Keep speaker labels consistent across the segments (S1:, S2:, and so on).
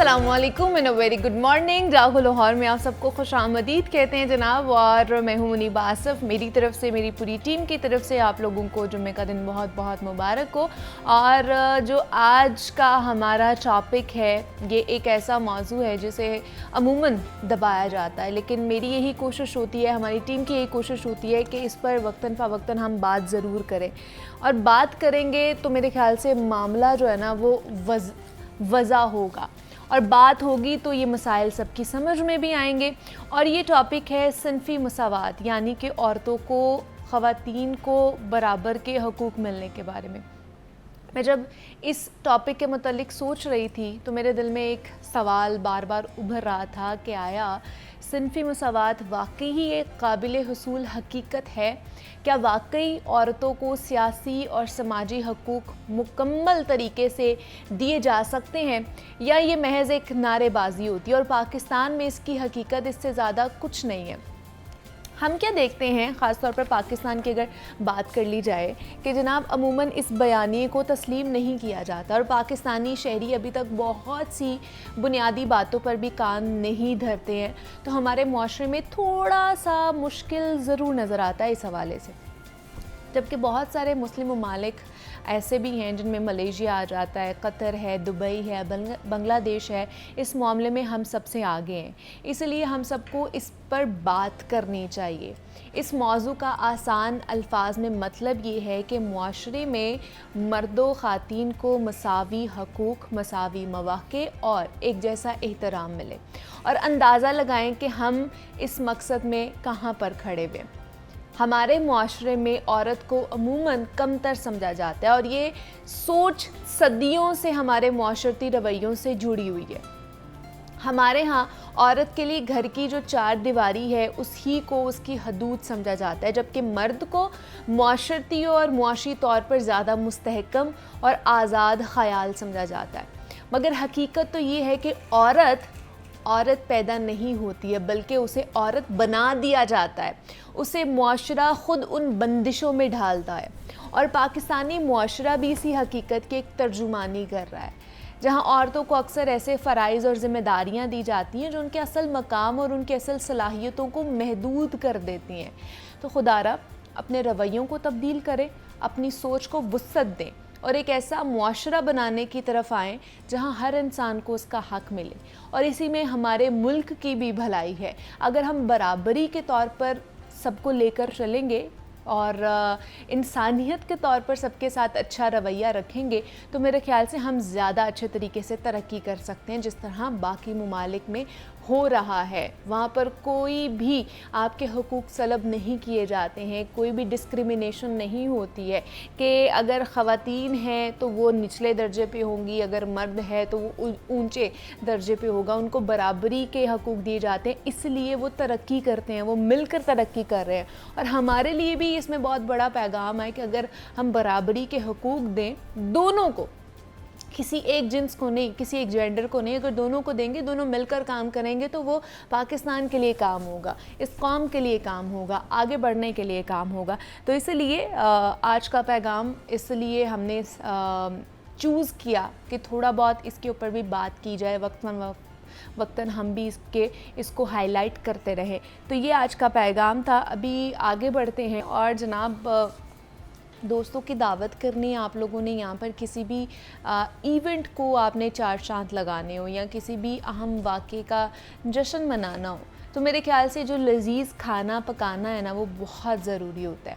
S1: अस्सलामुअलैकुम and a very good morning. जागो लाहौर में आप सबको खुशामदीद कहते हैं जनाब, और मैं हूं मुनीब आसिफ। मेरी तरफ से, मेरी पूरी टीम की तरफ से आप लोगों को जुम्मे का दिन बहुत बहुत मुबारक हो। और जो आज का हमारा टॉपिक है, ये एक ऐसा मौजू है जिसे अमूमन दबाया जाता है, लेकिन मेरी यही कोशिश होती है, हमारी टीम की यही कोशिश होती है कि इस पर वक्तन फ़वक्तन हम बात ज़रूर करें। और बात करेंगे तो मेरे ख्याल से मामला जो है ना वो वज़ा होगा, और बात होगी तो ये मसाइल सबकी समझ में भी आएंगे। और ये टॉपिक है सिनफ़ी मसावात, यानी कि औरतों को, ख़वातीन को बराबर के हकूक़ मिलने के बारे में। मैं जब इस टॉपिक के मुतालिक सोच रही थी तो मेरे दिल में एक सवाल बार बार उभर रहा था कि आया सिनफ़ी मसावात वाकई ही एक काबिल हुसूल हकीकत है? क्या वाकई औरतों को सियासी और समाजी हकूक़ मुकम्मल तरीके से दिए जा सकते हैं, या ये महज़ एक नारेबाजी होती है और पाकिस्तान में इसकी हकीकत इससे ज़्यादा कुछ नहीं है? हम क्या देखते हैं, ख़ास तौर पर पाकिस्तान की अगर बात कर ली जाए, कि जनाब अमूमन इस बयानिए को तस्लीम नहीं किया जाता, और पाकिस्तानी शहरी अभी तक बहुत सी बुनियादी बातों पर भी कान नहीं धरते हैं। तो हमारे मुआशरे में थोड़ा सा मुश्किल ज़रूर नज़र आता है इस हवाले से। जबकि बहुत सारे मुस्लिम ममालिक ऐसे भी हैं जिनमें मलेशिया आ जाता है, कतर है, दुबई है, बांग्लादेश है, इस मामले में हम सबसे आगे हैं। इसलिए हम सबको इस पर बात करनी चाहिए। इस मौजू का आसान अल्फाज में मतलब ये है कि मुआशरे में मर्दों ख़ातीन को मसावी हकूक़, मसावी मौक़े और एक जैसा एहतराम मिले। और अंदाज़ा लगाएं कि हम इस मकसद में कहाँ पर खड़े हुए। हमारे मुआशरे में औरत को अमूमन कमतर समझा जाता है, और ये सोच सदियों से हमारे मुआशरती रवैयों से जुड़ी हुई है। हमारे यहाँ औरत के लिए घर की जो चार दीवारी है उसी को उसकी हदूद समझा जाता है, जबकि मर्द को मुआशरती और मुआशी तौर पर ज़्यादा मुस्तहकम और आज़ाद ख़याल समझा जाता है। मगर हकीकत तो ये है कि औरत पैदा नहीं होती है, बल्कि उसे औरत बना दिया जाता है। उसे मुआशरा ख़ुद उन बंदिशों में ढालता है, और पाकिस्तानी मुआशरा भी इसी हकीकत की एक तर्जुमानी कर रहा है, जहां औरतों को अक्सर ऐसे फ़राइज़ और ज़िम्मेदारियां दी जाती हैं जो उनके असल मकाम और उनके असल सलाहियतों को महदूद कर देती हैं। तो खुदारा अपने रवैयों को तब्दील करें, अपनी सोच को वुसअत दें, और एक ऐसा मुआशरा बनाने की तरफ आएँ जहां हर इंसान को उसका हक़ मिले। और इसी में हमारे मुल्क की भी भलाई है। अगर हम बराबरी के तौर पर सबको लेकर चलेंगे और इंसानियत के तौर पर सबके साथ अच्छा रवैया रखेंगे, तो मेरे ख़्याल से हम ज़्यादा अच्छे तरीके से तरक्की कर सकते हैं, जिस तरह बाकी ममालिक में हो रहा है। वहाँ पर कोई भी आपके हुकूक सलब नहीं किए जाते हैं, कोई भी डिस्क्रिमिनेशन नहीं होती है कि अगर ख़वातीन हैं तो वो निचले दर्जे पे होंगी, अगर मर्द है तो वो ऊंचे दर्जे पे होगा। उनको बराबरी के हकूक दिए जाते हैं, इसलिए वो तरक्की करते हैं, वो मिलकर तरक्की कर रहे हैं। और हमारे लिए भी इसमें बहुत बड़ा पैगाम है कि अगर हम बराबरी के हकूक दें दोनों को, किसी एक जिन्स को नहीं, किसी एक जेंडर को नहीं, अगर दोनों को देंगे, दोनों मिलकर काम करेंगे, तो वो पाकिस्तान के लिए काम होगा, इस कौम के लिए काम होगा, आगे बढ़ने के लिए काम होगा। तो इसलिए आज का पैगाम इसलिए हमने चूज़ किया कि थोड़ा बहुत इसके ऊपर भी बात की जाए, वक्तन हम भी इसको हाईलाइट करते रहे। तो ये आज का पैगाम था। अभी आगे बढ़ते हैं, और जनाब दोस्तों की दावत करनी है आप लोगों ने, यहाँ पर किसी भी इवेंट को आपने चार चांद लगाने हो, या किसी भी अहम वाक़े का जश्न मनाना हो, तो मेरे ख्याल से जो लजीज़ खाना पकाना है ना, वो बहुत ज़रूरी होता है।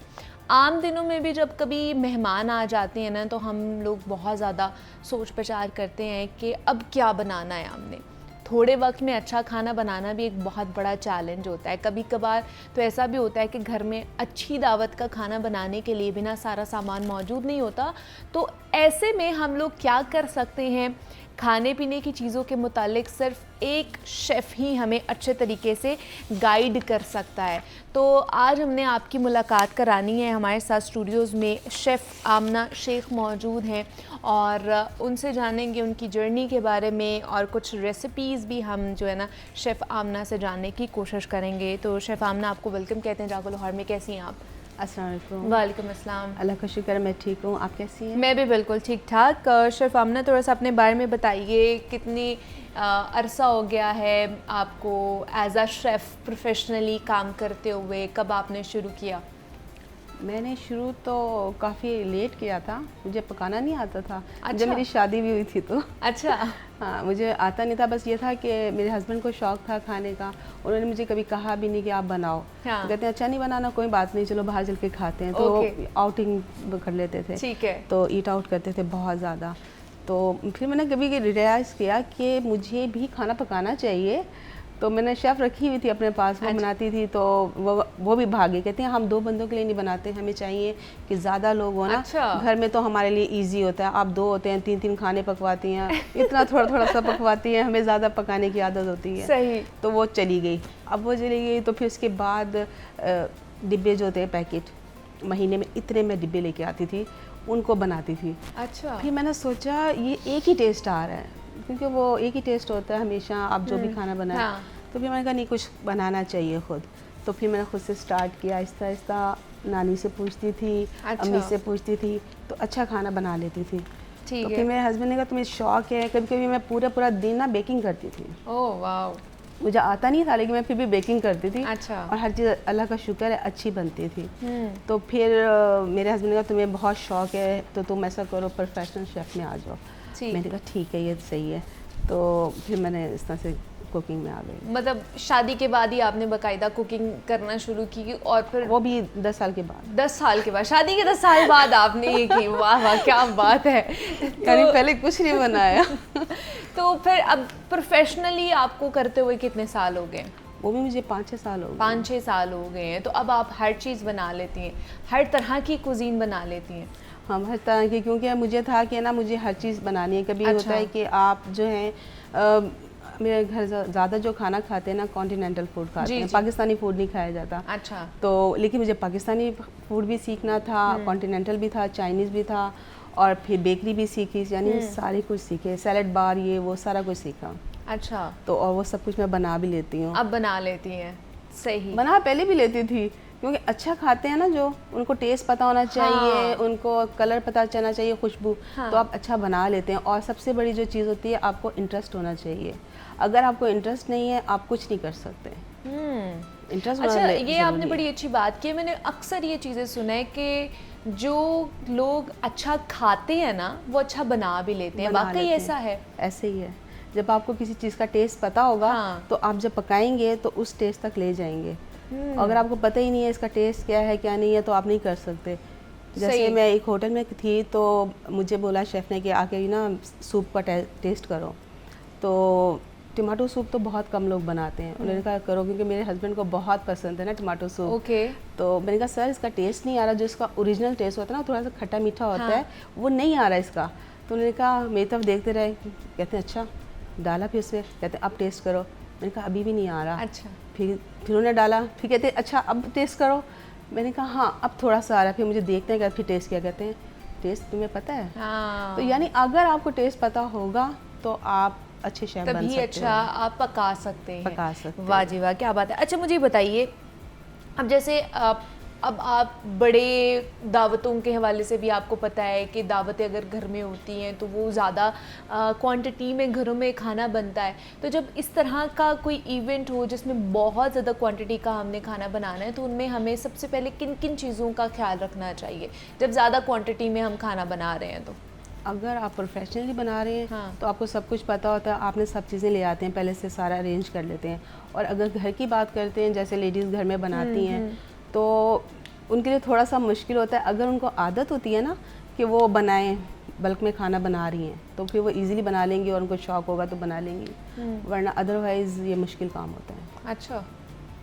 S1: आम दिनों में भी जब कभी मेहमान आ जाते हैं ना, तो हम लोग बहुत ज़्यादा सोच विचार करते हैं कि अब क्या बनाना है हमने। थोड़े वक्त में अच्छा खाना बनाना भी एक बहुत बड़ा चैलेंज होता है। कभी कभार तो ऐसा भी होता है कि घर में अच्छी दावत का खाना बनाने के लिए बिना सारा सामान मौजूद नहीं होता। तो ऐसे में हम लोग क्या कर सकते हैं? खाने पीने की चीज़ों के मुतालिक सिर्फ एक शेफ़ ही हमें अच्छे तरीके से गाइड कर सकता है। तो आज हमने आपकी मुलाकात करानी है। हमारे साथ स्टूडियोज़ में शेफ़ आमना शेख मौजूद हैं, और उनसे जानेंगे उनकी जर्नी के बारे में, और कुछ रेसिपीज़ भी हम जो है ना शेफ़ आमना से जानने की कोशिश करेंगे। तो शेफ़ आमना, आपको वेलकम कहते हैं जागो लाहौर में। कैसी हैं आप?
S2: अस्सलाम वालेकुम।
S1: वालेकुम अस्सलाम।
S2: अल्लाह का शुक्र है मैं ठीक हूँ, आप कैसी हैं?
S1: मैं भी बिल्कुल ठीक ठाक। शेफ़ आमना, थोड़ा सा अपने बारे में बताइए, कितनी अरसा हो गया है आपको एज अ शेफ़ प्रोफेशनली काम करते हुए, कब आपने शुरू किया?
S2: मैंने शुरू तो काफ़ी लेट किया था, मुझे पकाना नहीं आता था।
S1: अच्छा।
S2: जब मेरी शादी भी हुई थी तो
S1: अच्छा।
S2: हाँ, मुझे आता नहीं था। बस ये था कि मेरे हस्बैंड को शौक़ था खाने का, उन्होंने मुझे कभी कहा भी नहीं कि आप बनाओ।
S1: हाँ।
S2: तो कहते हैं अच्छा नहीं बनाना, कोई बात नहीं, चलो बाहर चल के खाते हैं। तो आउटिंग कर लेते थे,
S1: ठीक है,
S2: तो ईट आउट करते थे बहुत ज़्यादा। तो फिर मैंने कभी रियलाइज़ किया कि मुझे भी खाना पकाना चाहिए। तो मैंने शेफ़ रखी हुई थी अपने पास, वो बनाती थी। तो वो भी भागे, कहते हैं हम 2 बंदों के लिए नहीं बनाते, हमें चाहिए कि ज़्यादा लोग हो ना।
S1: अच्छा।
S2: घर में तो हमारे लिए इजी होता है, आप 2 होते हैं, 3-3 खाने पकवाती हैं, इतना थोड़ा थोड़ा सा पकवाती हैं, हमें ज़्यादा पकाने की आदत होती है।
S1: सही।
S2: तो वो चली गई। अब वो चली गई तो फिर उसके बाद डिब्बे जो होते हैं पैकेट, महीने में इतने मैं डिब्बे लेके आती थी, उनको बनाती थी।
S1: अच्छा।
S2: फिर मैंने सोचा ये एक ही टेस्ट आ रहा है, क्योंकि वो एक ही टेस्ट होता है हमेशा, आप जो भी खाना बनाएं।
S1: हाँ।
S2: तो फिर मैंने कहा नहीं, कुछ बनाना चाहिए खुद। तो फिर मैंने खुद से स्टार्ट किया, आहिस्ता आहिस्ता। नानी से पूछती थी, अम्मी से पूछती थी, तो अच्छा खाना बना लेती थी। तो फिर मेरे हस्बैंड ने कहा तुम्हें शौक़ है, कभी कभी मैं पूरा दिन ना बेकिंग करती थी।
S1: ओह वाह।
S2: मुझे आता नहीं था, लेकिन मैं फिर भी बेकिंग करती थी।
S1: अच्छा।
S2: और हर चीज़ अल्लाह का शुक्र है अच्छी बनती थी। तो फिर मेरे हस्बैंड ने कहा तुम्हें बहुत शौक़ है तो तुम ऐसा करो, प्रोफेशनल शेफ़ में आ जाओ। मैंने कहा ठीक है, ये सही है। तो फिर मैंने इस तरह से कुकिंग में आ गई।
S1: मतलब शादी के बाद ही आपने बाकायदा कुकिंग करना शुरू की, और फिर
S2: वो भी 10 साल के बाद।
S1: 10 साल के बाद, शादी के 10 साल बाद आपने ये की? वाह वाह, क्या बात है।
S2: यानी पहले कुछ नहीं बनाया।
S1: तो फिर अब प्रोफेशनली आपको करते हुए कितने साल हो गए?
S2: वो भी मुझे 5-6 साल हो गए।
S1: 5-6 साल हो गए हैं। तो अब आप हर चीज़ बना लेती हैं, हर तरह की कुजीन बना लेती हैं?
S2: हम हर तरह की, क्योंकि मुझे था कि ना मुझे हर चीज़ बनानी है। कभी होता है कि आप जो है मेरे घर ज़्यादा जो खाना खाते हैं ना, कॉन्टिनेंटल फूड खाते हैं, पाकिस्तानी फूड नहीं खाया जाता।
S1: अच्छा।
S2: तो लेकिन मुझे पाकिस्तानी फूड भी सीखना था, कॉन्टिनेंटल भी था, चाइनीज़ भी था, और फिर बेकरी भी सीखी, यानी सारी कुछ सीखे, सैलड बार ये वो सारा कुछ सीखा।
S1: अच्छा।
S2: तो और वो सब कुछ मैं बना भी लेती हूँ।
S1: अब बना लेती हैं? सही।
S2: बना पहले भी लेती थी, क्योंकि अच्छा खाते हैं ना जो, उनको टेस्ट पता होना चाहिए। हाँ। उनको कलर पता चलना चाहिए, खुशबू। हाँ। तो आप अच्छा बना लेते हैं। और सबसे बड़ी जो चीज़ होती है, आपको इंटरेस्ट होना चाहिए। अगर आपको इंटरेस्ट नहीं है, आप कुछ नहीं कर सकते। इंटरेस्ट।
S1: अच्छा, ये आपने बड़ी अच्छी बात की। मैंने अक्सर ये चीज़ें सुना है कि जो लोग अच्छा खाते हैं ना, वो अच्छा बना भी लेते हैं। वाकई ऐसा है? ऐसे
S2: ही है। जब आपको किसी चीज़ का टेस्ट पता होगा, हाँ। तो आप जब पकाएंगे तो उस टेस्ट तक ले जाएंगे। अगर आपको पता ही नहीं है इसका टेस्ट क्या है क्या नहीं है, तो आप नहीं कर सकते। जैसे मैं एक होटल में थी, तो मुझे बोला शेफ़ ने कि आके ना सूप का टेस्ट करो। तो टमाटो सूप तो बहुत कम लोग बनाते हैं। उन्होंने कहा करो, क्योंकि मेरे हस्बैंड को बहुत पसंद है ना टमाटो सूप।
S1: ओके।
S2: तो मैंने कहा सर इसका टेस्ट नहीं आ रहा, जो इसका ओरिजिनल टेस्ट होता है ना, थोड़ा सा खट्टा मीठा होता है, वो नहीं आ रहा इसका। तो उन्होंने कहा मेरी तरफ देखते रहे, कहते हैं अच्छा, डाला फिर से, कहते अब टेस्ट करो। मैंने कहा अभी भी नहीं आ रहा।
S1: अच्छा।
S2: फिर उन्होंने डाला, फिर कहते अच्छा अब टेस्ट करो। मैंने कहा हाँ अब थोड़ा सा आ रहा है। फिर मुझे देखते हैं, फिर टेस्ट किया, कहते हैं टेस्ट तुम्हें पता है? हाँ। तो यानी अगर आपको टेस्ट पता होगा तो आप अच्छे शेफ बन सकते हैं।
S1: अच्छा आप पका सकते हैं।
S2: पका सकते हैं।
S1: वाह जी वाह, क्या बात है। अच्छा मुझे बताइए, अब जैसे अब आप बड़े दावतों के हवाले से भी आपको पता है कि दावतें अगर घर में होती हैं तो वो ज़्यादा क्वांटिटी में घरों में खाना बनता है। तो जब इस तरह का कोई इवेंट हो जिसमें बहुत ज़्यादा क्वांटिटी का हमने खाना बनाना है, तो उनमें हमें सबसे पहले किन किन चीज़ों का ख्याल रखना चाहिए जब ज़्यादा क्वांटिटी में हम खाना बना रहे हैं? तो
S2: अगर आप प्रोफेशनली बना रहे हैं, हाँ। तो आपको सब कुछ पता होता है, आपने सब चीज़ें ले आते हैं, पहले से सारा अरेंज कर लेते हैं। और अगर घर की बात करते हैं, जैसे लेडीज़ घर में बनाती हैं, तो उनके लिए थोड़ा सा मुश्किल होता है। अगर उनको आदत होती है ना कि वो बनाएं, बल्क में खाना बना रही हैं, तो फिर वो इजीली बना लेंगी और उनको शौक़ होगा तो बना लेंगी, वरना अदरवाइज़ ये मुश्किल काम होता है।
S1: अच्छा।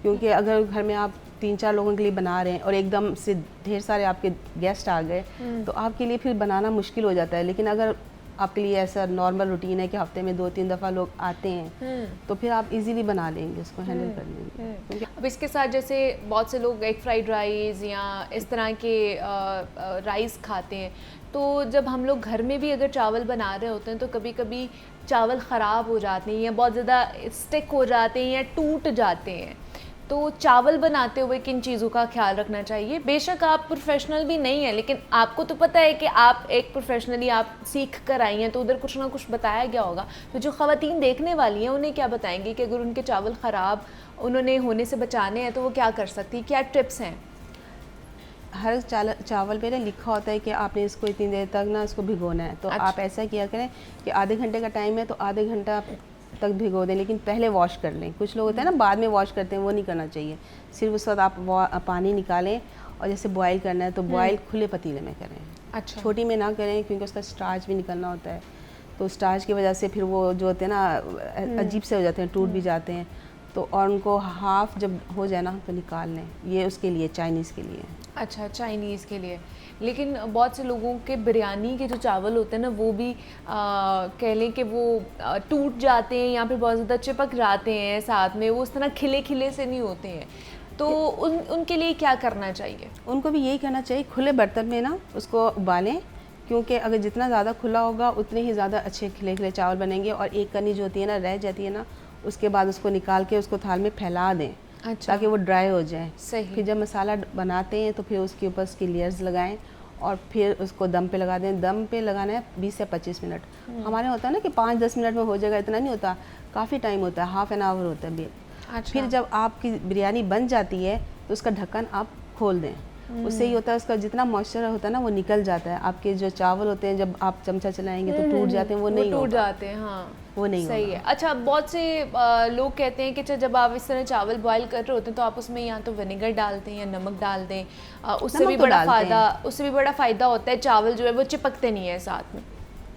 S2: क्योंकि अगर घर में आप 3-4 लोगों के लिए बना रहे हैं और एकदम से ढेर सारे आपके गेस्ट आ गए, तो आपके लिए फिर बनाना मुश्किल हो जाता है। लेकिन अगर आपके लिए ऐसा नॉर्मल रूटीन है कि हफ्ते में 2-3 दफ़ा लोग आते हैं, तो फिर आप इजीली बना लेंगे, उसको हैंडल कर लेंगे।
S1: अब इसके साथ जैसे बहुत से लोग एग फ्राइड राइस या इस तरह के राइस खाते हैं, तो जब हम लोग घर में भी अगर चावल बना रहे होते हैं तो कभी कभी चावल ख़राब हो जाते हैं या बहुत ज़्यादा स्टिक हो जाते हैं या टूट जाते हैं। तो चावल बनाते हुए किन चीज़ों का ख्याल रखना चाहिए? बेशक आप प्रोफेशनल भी नहीं हैं, लेकिन आपको तो पता है कि आप एक प्रोफेशनली आप सीख कर आई हैं, तो उधर कुछ ना कुछ बताया गया होगा। तो जो ख़वातीन देखने वाली हैं उन्हें क्या बताएंगी कि अगर उनके चावल ख़राब उन्होंने होने से बचाने हैं तो वो क्या कर सकती है, क्या टिप्स हैं?
S2: हर चावल पे ना लिखा होता है कि आपने इसको इतनी देर तक ना इसको भिगोना है। तो
S1: अच्छा।
S2: आप ऐसा किया करें कि आधे घंटे का टाइम है तो आधे घंटा तक भिगो दें, लेकिन पहले वॉश कर लें। कुछ लोग होते हैं ना बाद में वॉश करते हैं, वो नहीं करना चाहिए। सिर्फ उस वक्त आप पानी निकालें और जैसे बॉयल करना है तो बॉयल खुले पतीले में करें।
S1: अच्छा।
S2: छोटी में ना करें क्योंकि उसका स्टार्च भी निकलना होता है, तो स्टार्च की वजह से फिर वो जो होते हैं ना अजीब से हो जाते हैं, टूट भी जाते हैं। तो और उनको हाफ जब हो जाए ना तो निकाल लें। ये उसके लिए चाइनीज़ के लिए।
S1: अच्छा, चाइनीज़ के लिए। लेकिन बहुत से लोगों के बिरयानी के जो चावल होते हैं ना वो भी कह लें कि वो टूट जाते हैं या फिर बहुत ज़्यादा चिपक जाते हैं साथ में, वो उस तरह खिले खिले से नहीं होते हैं। तो उनके लिए क्या करना चाहिए?
S2: उनको भी यही करना चाहिए, खुले बर्तन में ना उसको उबालें, क्योंकि अगर जितना ज़्यादा खुला होगा उतने ही ज़्यादा अच्छे खिले खिले चावल बनेंगे। और एक कनी जो होती है ना रह जाती है ना, उसके बाद उसको निकाल के उसको थाल में फैला दें।
S1: अच्छा।
S2: ताकि वो ड्राई हो जाए।
S1: सही।
S2: फिर जब मसाला बनाते हैं तो फिर उसके ऊपर उसकी लेयर्स लगाएं और फिर उसको दम पे लगा दें। दम पे लगाना है 20 से 25 मिनट। हमारे होता है ना कि 5-10 मिनट में हो जाएगा, इतना नहीं होता, काफ़ी टाइम होता है, हाफ एन आवर होता है।
S1: अच्छा।
S2: फिर जब आपकी बिरयानी बन जाती है तो उसका ढक्कन आप खोल दें। उससे ये होता है उसका जितना मॉइस्चर होता है ना वो निकल जाता है। आपके जो चावल होते हैं जब आप चमचा चलाएंगे तो टूट जाते हैं, वो नहीं
S1: टूट जाते हैं। हाँ,
S2: वो नहीं
S1: सही है। अच्छा, बहुत से लोग कहते हैं कि जब आप इस तरह चावल बॉईल कर रहे होते हैं तो आप उसमें या तो विनेगर डाल दें या नमक डाल दें, उससे भी बड़ा फ़ायदा होता है। चावल जो है वो चिपकते नहीं है साथ में।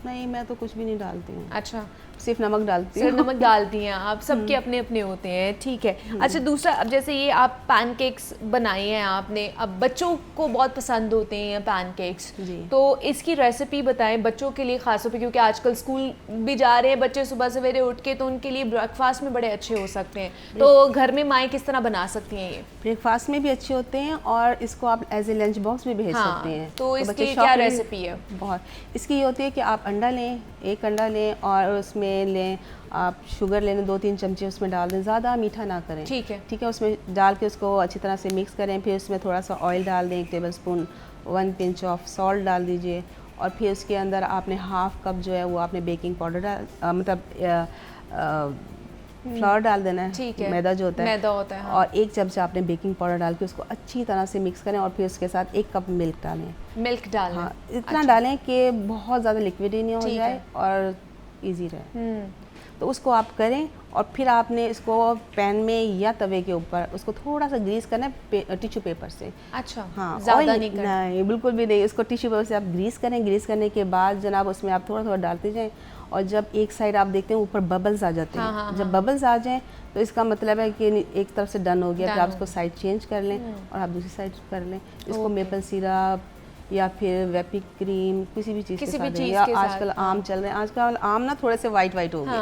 S2: नहीं, मैं तो कुछ भी नहीं डालती हूँ।
S1: अच्छा,
S2: सिर्फ नमक डालती हूँ।
S1: सिर्फ नमक डालती हैं आप, सबके अपने अपने होते हैं, ठीक है। अच्छा, दूसरा, अब जैसे ये आप पैनकेक्स बनाए हैं आपने, अब बच्चों को बहुत पसंद होते हैं पैनकेक्स, तो इसकी रेसिपी बताएं बच्चों के लिए ख़ास तौर पे, क्योंकि आजकल स्कूल भी जा रहे हैं बच्चे सुबह सवेरे उठ के, तो उनके लिए ब्रेकफास्ट में बड़े अच्छे हो सकते हैं। तो घर में माएँ किस तरह बना सकती हैं? ये
S2: ब्रेकफास्ट में भी अच्छे होते हैं और इसको आप एज ए लंच बॉक्स में भेज सकते हैं।
S1: तो इसकी क्या रेसिपी है?
S2: बहुत इसकी ये होती है कि आप अंडा लें, एक अंडा लें और उसमें लें आप शुगर लें 2-3 चमचे उसमें डाल दें, ज़्यादा मीठा ना करें।
S1: ठीक है।
S2: ठीक है, उसमें डाल के उसको अच्छी तरह से मिक्स करें। फिर उसमें थोड़ा सा ऑयल डाल दें, 1 टेबलस्पून, 1 पिंच ऑफ सॉल्ट डाल दीजिए और फिर उसके अंदर आपने हाफ कप जो है वो आपने बेकिंग पाउडर फ्लावर डाल देना है।
S1: ठीक है।
S2: मैदा जो होता है,
S1: मैदा होता है, हाँ।
S2: और 1 चमचा आपने बेकिंग पाउडर डाल के उसको अच्छी तरह से मिक्स करें और फिर उसके साथ 1 कप मिल्क डालें।
S1: मिल्क डालें?
S2: हाँ, इतना डालें कि बहुत ज़्यादा लिक्विड ही नहीं हो जाए और इजी रहे। तो उसको आप करें और फिर आपने इसको पैन में या तवे के ऊपर उसको थोड़ा सा ग्रीस करना है टिश्यू पेपर से।
S1: अच्छा,
S2: हाँ,
S1: ज़्यादा नहीं करना?
S2: नहीं, बिल्कुल भी नहीं। इसको टिश्यू पेपर से आप ग्रीस करें। ग्रीस करने के बाद जनाब उसमें आप थोड़ा थोड़ा डालते जाएं और जब एक साइड आप देखते हैं ऊपर बबल्स आ जाते हैं, जब बबल्स आ जाएं तो इसका मतलब है कि एक तरफ से डन हो गया। फिर आप उसको साइड चेंज कर लें और आप दूसरी साइड कर लें। इसको मेपल सिरप या फिर व्हिपिंग क्रीम किसी भी चीज़ के साथ, या आजकल आम चल रहे हैं, आजकल आम ना थोड़े से वाइट हो गए,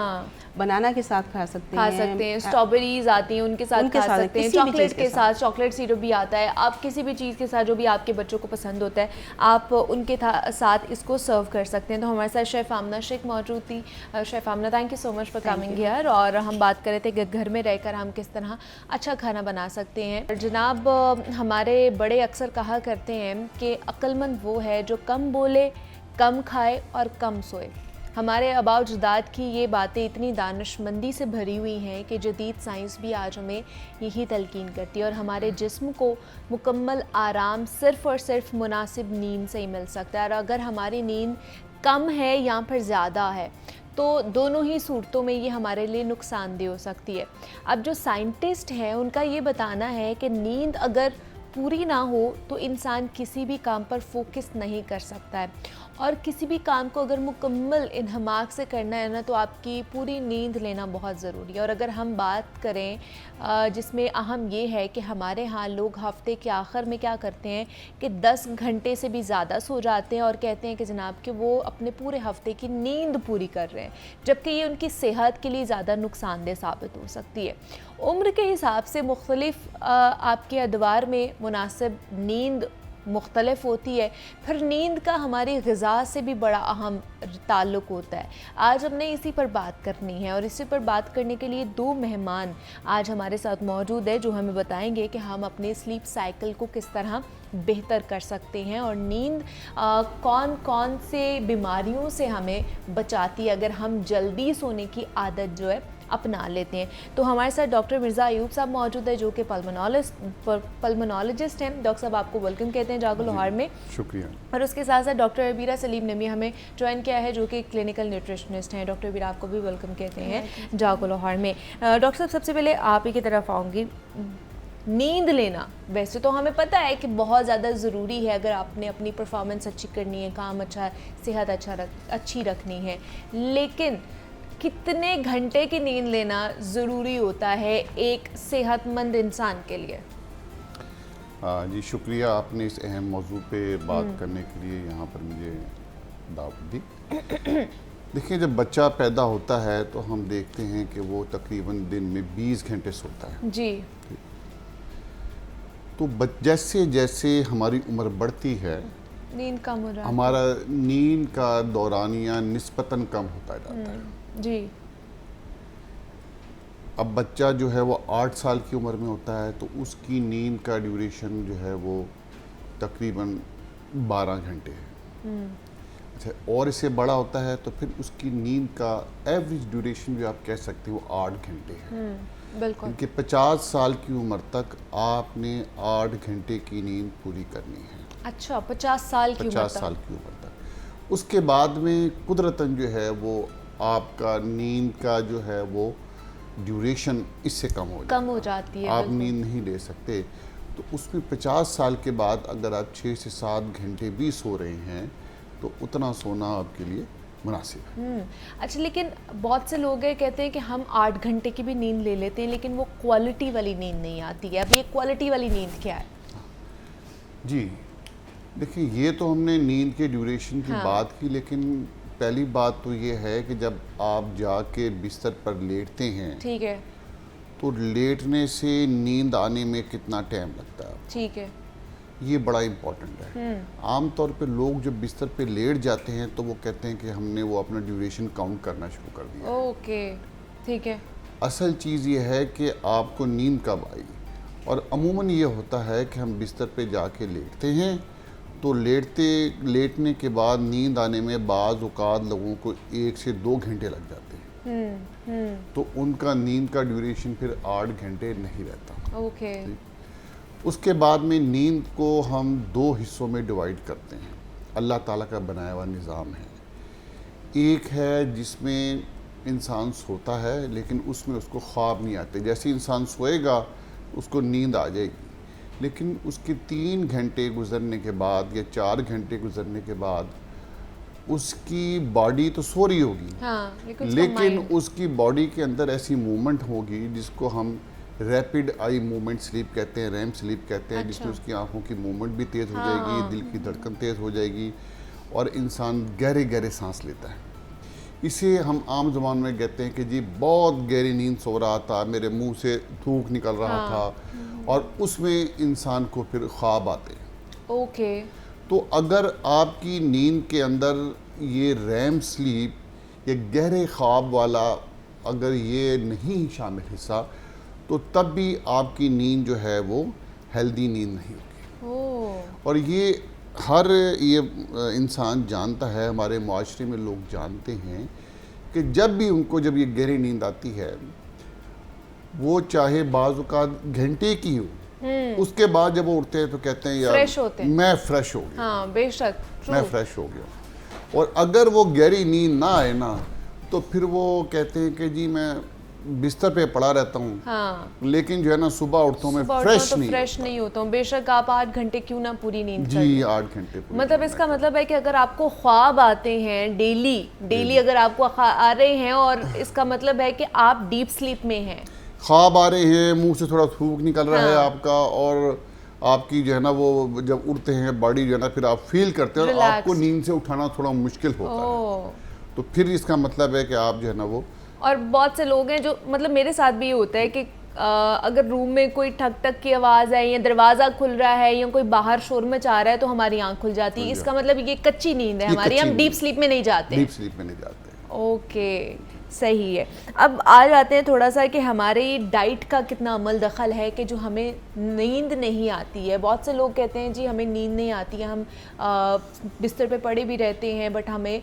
S2: बनाना के साथ खा सकते हैं,
S1: स्ट्रॉबेरीज आती हैं उनके साथ खा सकते हैं, चॉकलेट के साथ, चॉकलेट सिरप भी आता है। आप किसी भी चीज़ के साथ जो भी आपके बच्चों को पसंद होता है आप उनके साथ इसको सर्व कर सकते हैं। तो हमारे साथ शेफ़ आमना शेख मौजूद थी। Chef Aamna, thank you so much for coming here. और हम बात कर रहे थे कि घर में रहकर हम किस तरह अच्छा खाना बना सकते हैं। जनाब, हमारे बड़े अक्सर कहा करते हैं कि अक्लमंद वो है जो कम बोले, कम खाए और कम सोए। हमारे आबा अजदाद की ये बातें इतनी दानिशमंदी से भरी हुई हैं कि जदीद साइंस भी आज हमें यही तलकीन करती है। और हमारे जिस्म को मुकम्मल आराम सिर्फ़ और सिर्फ मुनासिब नींद से ही मिल सकता है। और अगर हमारी नींद कम है या फिर ज़्यादा है तो दोनों ही सूरतों में ये हमारे लिए नुकसानदेह हो सकती है। अब जो साइंटिस्ट हैं उनका ये बताना है कि नींद अगर पूरी ना हो तो इंसान किसी भी काम पर फोकस नहीं कर सकता है, और किसी भी काम को अगर मुकम्मल इन्हमाक से करना है ना तो आपकी पूरी नींद लेना बहुत ज़रूरी है। और अगर हम बात करें जिसमें अहम ये है कि हमारे यहाँ लोग हफ्ते के आखिर में क्या करते हैं कि 10 घंटे से भी ज़्यादा सो जाते हैं और कहते हैं कि जनाब कि वो अपने पूरे हफ्ते की नींद पूरी कर रहे हैं, जबकि ये उनकी सेहत के लिए ज़्यादा नुकसानदेह साबित हो सकती है। उम्र के हिसाब से मुख्तलिफ आपके अदवार में मुनासिब नींद मुख्तलिफ होती है। फिर नींद का हमारी ग़िज़ा से भी बड़ा अहम ताल्लुक़ होता है। आज हमने इसी पर बात करनी है और इसी पर बात करने के लिए दो मेहमान आज हमारे साथ मौजूद है जो हमें बताएंगे कि हम अपने स्लीप साइकिल को किस तरह बेहतर कर सकते हैं और नींद कौन कौन से बीमारियों से हमें बचाती है अगर हम जल्दी सोने की आदत जो है अपना लेते हैं। तो हमारे साथ डॉक्टर मिर्ज़ा अयूब साहब मौजूद है जो कि पल्मोनोलॉजिस्ट हैं। डॉक्टर साहब आपको वेलकम कहते हैं जागो लाहौर में।
S3: शुक्रिया।
S1: और उसके साथ साथ डॉक्टर अबीरा सलीम ने भी हमें ज्वाइन किया है जो कि क्लिनिकल न्यूट्रिशनिस्ट हैं। डॉक्टर अबीरा आपको भी वेलकम कहते हैं जागो लाहौर में। डॉक्टर साहब सबसे पहले आप ही की तरफ आऊँगी। नींद लेना वैसे तो हमें पता है कि बहुत ज़्यादा ज़रूरी है अगर आपने अपनी परफॉर्मेंस अच्छी करनी है, काम अच्छा, सेहत अच्छी रखनी है, लेकिन कितने घंटे की नींद लेना ज़रूरी होता है एक सेहतमंद इंसान के लिए?
S3: जी शुक्रिया, आपने इस अहम मौजू पे बात करने के लिए यहाँ पर मुझे दावत दी। देखिए, जब बच्चा पैदा होता है तो हम देखते हैं कि वो तकरीबन दिन में 20 घंटे सोता है
S1: जी।
S3: तो जैसे जैसे हमारी उम्र बढ़ती है
S1: नींद कम हो जाती है,
S3: हमारा नींद का दौरानिया निस्बतन कम होता जाता है
S1: जी।
S3: अब बच्चा जो है वो 8 साल की उम्र में होता है तो उसकी नींद का ड्यूरेशन जो है वो तकरीबन 12 घंटे है। अच्छा, और इससे बड़ा होता है तो फिर उसकी नींद का एवरेज ड्यूरेशन जो आप कह सकते हो वो 8 घंटे है।
S1: बिल्कुल।
S3: क्योंकि 50 साल की उम्र तक आपने 8 घंटे की नींद पूरी करनी है।
S1: अच्छा, 50 साल की उम्र
S3: 50
S1: तक?
S3: साल की उम्र तक। उसके बाद में कुदरतन जो है वो आपका नींद का जो है वो ड्यूरेशन इससे कम हो जाती है, आप नींद नहीं ले सकते। तो उसमें 50 साल के बाद अगर आप 6 से 7 घंटे भी सो रहे हैं तो उतना सोना आपके लिए मुनासिब है।
S1: अच्छा, लेकिन बहुत से लोग हैं कहते हैं कि हम 8 घंटे की भी नींद ले लेते हैं लेकिन वो क्वालिटी वाली नींद नहीं आती है। अब ये क्वालिटी वाली नींद क्या है?
S3: जी देखिए, ये तो हमने नींद के ड्यूरेशन की बात की, लेकिन पहली बात तो ये है कि जब आप जाके बिस्तर पर लेटते हैं,
S1: ठीक है,
S3: तो लेटने से नींद आने में कितना टाइम लगता है,
S1: ठीक है,
S3: ये बड़ा इम्पोर्टेंट है। आमतौर पे लोग जब बिस्तर पे लेट जाते हैं तो वो कहते हैं कि हमने वो अपना ड्यूरेशन काउंट करना शुरू कर दिया।
S1: ओके, ठीक है।
S3: असल चीज़ ये है कि आपको नींद कब आई, और अमूमन ये होता है कि हम बिस्तर पे जाके लेटते हैं तो लेटने के बाद नींद आने में बाज़ औक़ात लोगों को 1 से 2 घंटे लग जाते हैं। तो उनका नींद का ड्यूरेशन फिर 8 घंटे नहीं रहता।
S1: ओके।
S3: उसके बाद में नींद को हम 2 हिस्सों में डिवाइड करते हैं। अल्लाह ताला का बनाया हुआ निज़ाम है। एक है जिसमें इंसान सोता है लेकिन उसमें उसको ख्वाब नहीं आते। जैसे इंसान सोएगा उसको नींद आ जाएगी, लेकिन उसके 3 घंटे गुजरने के बाद या 4 घंटे गुजरने के बाद उसकी बॉडी तो सो रही होगी,
S1: हाँ,
S3: लेकिन उसकी बॉडी के अंदर ऐसी मूवमेंट होगी जिसको हम रैपिड आई मूवमेंट स्लीप कहते हैं, रैम स्लीप कहते हैं।
S1: अच्छा।
S3: जिसमें उसकी आंखों की मूवमेंट भी तेज़ हो जाएगी, दिल की धड़कन तेज़ हो जाएगी और इंसान गहरे गहरे सांस लेता है। इसे हम आम ज़बान में कहते हैं कि जी बहुत गहरी नींद सो रहा था, मेरे मुंह से थूक निकल रहा था, और उसमें इंसान को फिर ख्वाब आते हैं।
S1: ओके।
S3: तो अगर आपकी नींद के अंदर ये रैम स्लीप या गहरे ख्वाब वाला अगर ये नहीं शामिल हिस्सा, तो तब भी आपकी नींद जो है वो हेल्दी नींद नहीं होगी। और ये हर इंसान जानता है, हमारे माशरे में लोग जानते हैं कि जब भी उनको जब ये गहरी नींद आती है, वो चाहे बाज़ औक़ात घंटे की हो, उसके बाद जब वो उठते हैं तो कहते हैं यार
S1: फ्रेश होते हैं।
S3: मैं फ्रेश हो गया।
S1: हाँ, बेशक,
S3: मैं फ्रेश हो गया। और अगर वो गहरी नींद ना आए ना तो फिर वो कहते हैं कि जी मैं बिस्तर पे पड़ा रहता हूँ,
S1: हाँ,
S3: लेकिन जो है ना सुबह उठता हूँ मैं फ्रेश नहीं
S1: होता हूँ। बेशक आप 8 घंटे क्यों ना पूरी नींद कर
S3: जी
S1: लें।
S3: 8 घंटे पूरी
S1: मतलब
S3: नींद
S1: इसका
S3: करें।
S1: मतलब है कि अगर आपको ख्वाब आते हैं डेली अगर आपको आ रहे हैं, और इसका मतलब है कि आप डीप स्लीप में हैं,
S3: ख्वाब आ रहे हैं, मुंह से थोड़ा थूक निकल रहा है
S1: हाँ।
S3: आपका, और आपकी जो है ना वो जब उठते हैं बॉडी जो है ना फिर आप फील करते हैं और
S1: Relaxed।
S3: आपको नींद से उठाना थोड़ा मुश्किल होता है, तो फिर इसका मतलब है कि आप जो है ना वो।
S1: और बहुत से लोग हैं जो, मतलब मेरे साथ भी ये होता है कि अगर रूम में कोई ठक ठक की आवाज़ है या दरवाज़ा खुल रहा है या कोई बाहर शोर मचा रहा है तो हमारी आंख खुल जाती है, इसका मतलब ये कच्ची नींद है हमारी, हम डीप स्लीप में नहीं जाते।
S3: डीप स्लीप में नहीं जाते।
S1: ओके, सही है। अब आ जाते हैं थोड़ा सा कि हमारे डाइट का कितना अमल दखल है कि जो हमें नींद नहीं आती है। बहुत से लोग कहते हैं जी हमें नींद नहीं आती है, हम बिस्तर पे पड़े भी रहते हैं बट हमें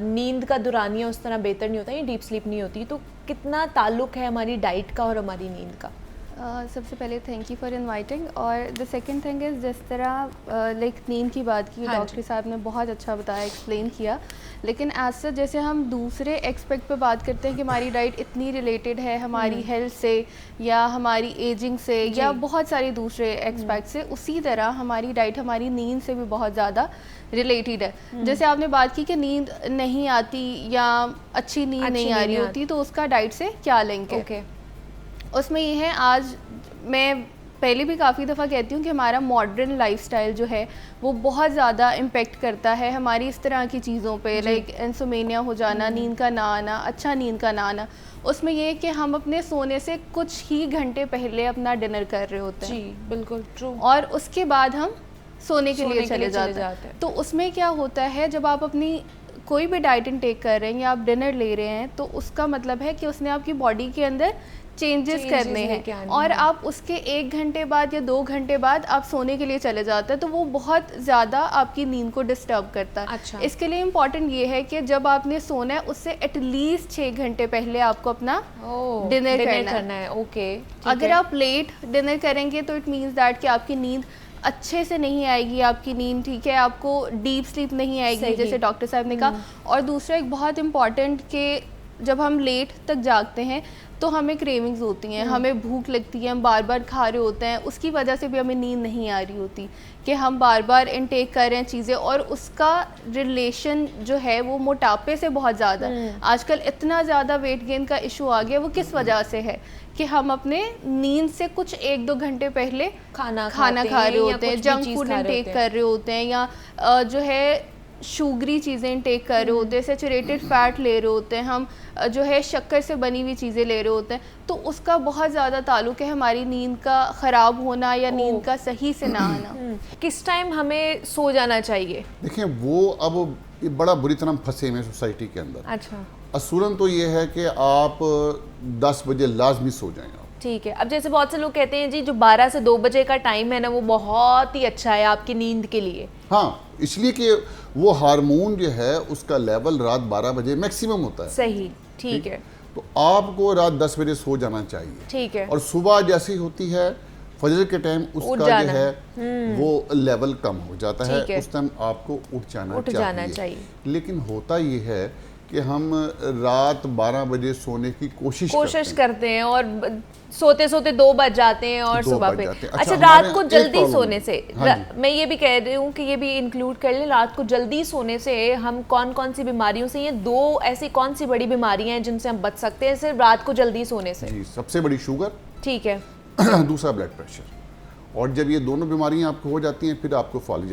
S1: नींद का दौरानिया उस तरह बेहतर नहीं होता है, डीप स्लीप नहीं होती। तो कितना ताल्लुक़ है हमारी डाइट का और हमारी नींद का?
S4: सबसे पहले थैंक यू फॉर इनवाइटिंग। और द सेकंड थिंग इज़ जिस तरह लाइक नींद की बात की, डॉक्टर साहब ने बहुत अच्छा बताया, एक्सप्लेन किया, लेकिन एज सच जैसे हम दूसरे एक्सपेक्ट पे बात करते हैं कि हमारी डाइट इतनी रिलेटेड है हमारी हेल्थ से या हमारी एजिंग से या बहुत सारे दूसरे एक्सपेक्ट से, उसी तरह हमारी डाइट हमारी नींद से भी बहुत ज़्यादा रिलेटेड है। जैसे आपने बात की कि नींद नहीं आती या अच्छी नींद नहीं आ रही होती, तो उसका डाइट से क्या लिंक है? उसमें ये है, आज मैं पहले भी काफ़ी दफ़ा कहती हूँ कि हमारा मॉडर्न लाइफस्टाइल जो है वो बहुत ज़्यादा इम्पेक्ट करता है हमारी इस तरह की चीज़ों पे, लाइक इंसोमेनिया हो जाना, नींद का ना आना, अच्छा नींद का ना आना। उसमें ये है कि हम अपने सोने से कुछ ही घंटे पहले अपना डिनर कर रहे होते हैं।
S1: जी बिल्कुल ट्रू।
S4: और उसके बाद हम सोने के लिए चले जाते हैं। तो उसमें क्या होता है, जब आप अपनी कोई भी डाइट इनटेक कर रहे हैं या आप डिनर ले रहे हैं, तो उसका मतलब है कि उसने आपकी बॉडी के अंदर चेंजेस करने हैं, और आप उसके 1 घंटे बाद या 2 घंटे बाद आप सोने के लिए चले जाते हैं, तो वो बहुत ज़्यादा आपकी नींद को डिस्टर्ब करता है।
S1: अच्छा।
S4: इसके लिए इम्पॉर्टेंट ये है कि जब आपने सोना है उससे एटलीस्ट 6 घंटे पहले आपको अपना डिनर करना है।
S1: ओके,
S4: अगर आप लेट डिनर करेंगे तो इट मीन्स दैट कि आपकी नींद अच्छे से नहीं आएगी, आपकी नींद, ठीक है, आपको डीप स्लीप नहीं आएगी जैसे डॉक्टर साहब ने कहा। और दूसरा एक बहुत इम्पॉर्टेंट कि जब हम लेट तक जागते हैं तो हमें क्रेविंग्स होती हैं, हमें भूख लगती है, हम बार बार खा रहे होते हैं, उसकी वजह से भी हमें नींद नहीं आ रही होती कि हम बार बार इनटेक कर रहे हैं चीज़ें, और उसका रिलेशन जो है वो मोटापे से बहुत ज़्यादा। आजकल इतना ज़्यादा वेट गेन का इशू आ गया, वो किस वजह से है कि हम अपने नींद से कुछ 1-2 घंटे पहले खाना खा रहे होते हैं, जंक फूड इनटेक कर रहे होते हैं, या जो है शुगरी चीज़ें इनटेक कर रहे होते हैं, सैचुरेटेड फैट ले रहे होते हैं, हम जो है शक्कर से बनी हुई चीज़ें ले रहे होते हैं। तो उसका बहुत ज़्यादा ताल्लुक़ है हमारी नींद का ख़राब होना या नींद का सही से ना आना।
S1: किस टाइम हमें सो जाना चाहिए?
S3: देखिए, वो अब ये बड़ा बुरी तरह फंसे हुए सोसाइटी के अंदर।
S1: अच्छा।
S3: असूलन तो ये है कि आप 10 बजे लाजमी सो जाएं।
S1: ठीक है। अब जैसे बहुत से लोग कहते हैं जी जो 12 से 2 बजे का टाइम है ना, वो बहुत ही अच्छा है आपकी नींद के लिए।
S3: हाँ, इसलिए कि वो हार्मोन जो है उसका लेवल रात 12 बजे मैक्सिमम होता है।
S1: सही, ठीक है।
S3: तो आपको रात 10 बजे सो जाना चाहिए।
S1: ठीक है।
S3: और सुबह जैसी होती है फजर के टाइम उसका जो है वो लेवल कम हो जाता है, उस टाइम आपको उठ जाना चाहिए। लेकिन होता ये है कि हम रात 12 बजे सोने की कोशिश
S1: करते हैं और सोते सोते 2 बज जाते हैं और सुबह पे। अच्छा, रात को जल्दी सोने से मैं ये भी कह रही हूँ कि ये भी इंक्लूड कर लें, रात को जल्दी सोने से हम कौन कौन सी बीमारियों से, ये 2 ऐसी कौन सी बड़ी बीमारियां हैं जिनसे हम बच सकते हैं सिर्फ रात को जल्दी सोने से?
S3: जी, सबसे बड़ी शुगर,
S1: ठीक है,
S3: दूसरा ब्लड प्रेशर। और जब ये दोनों बीमारियां आपको हो जाती हैं फिर आपको फॉलेज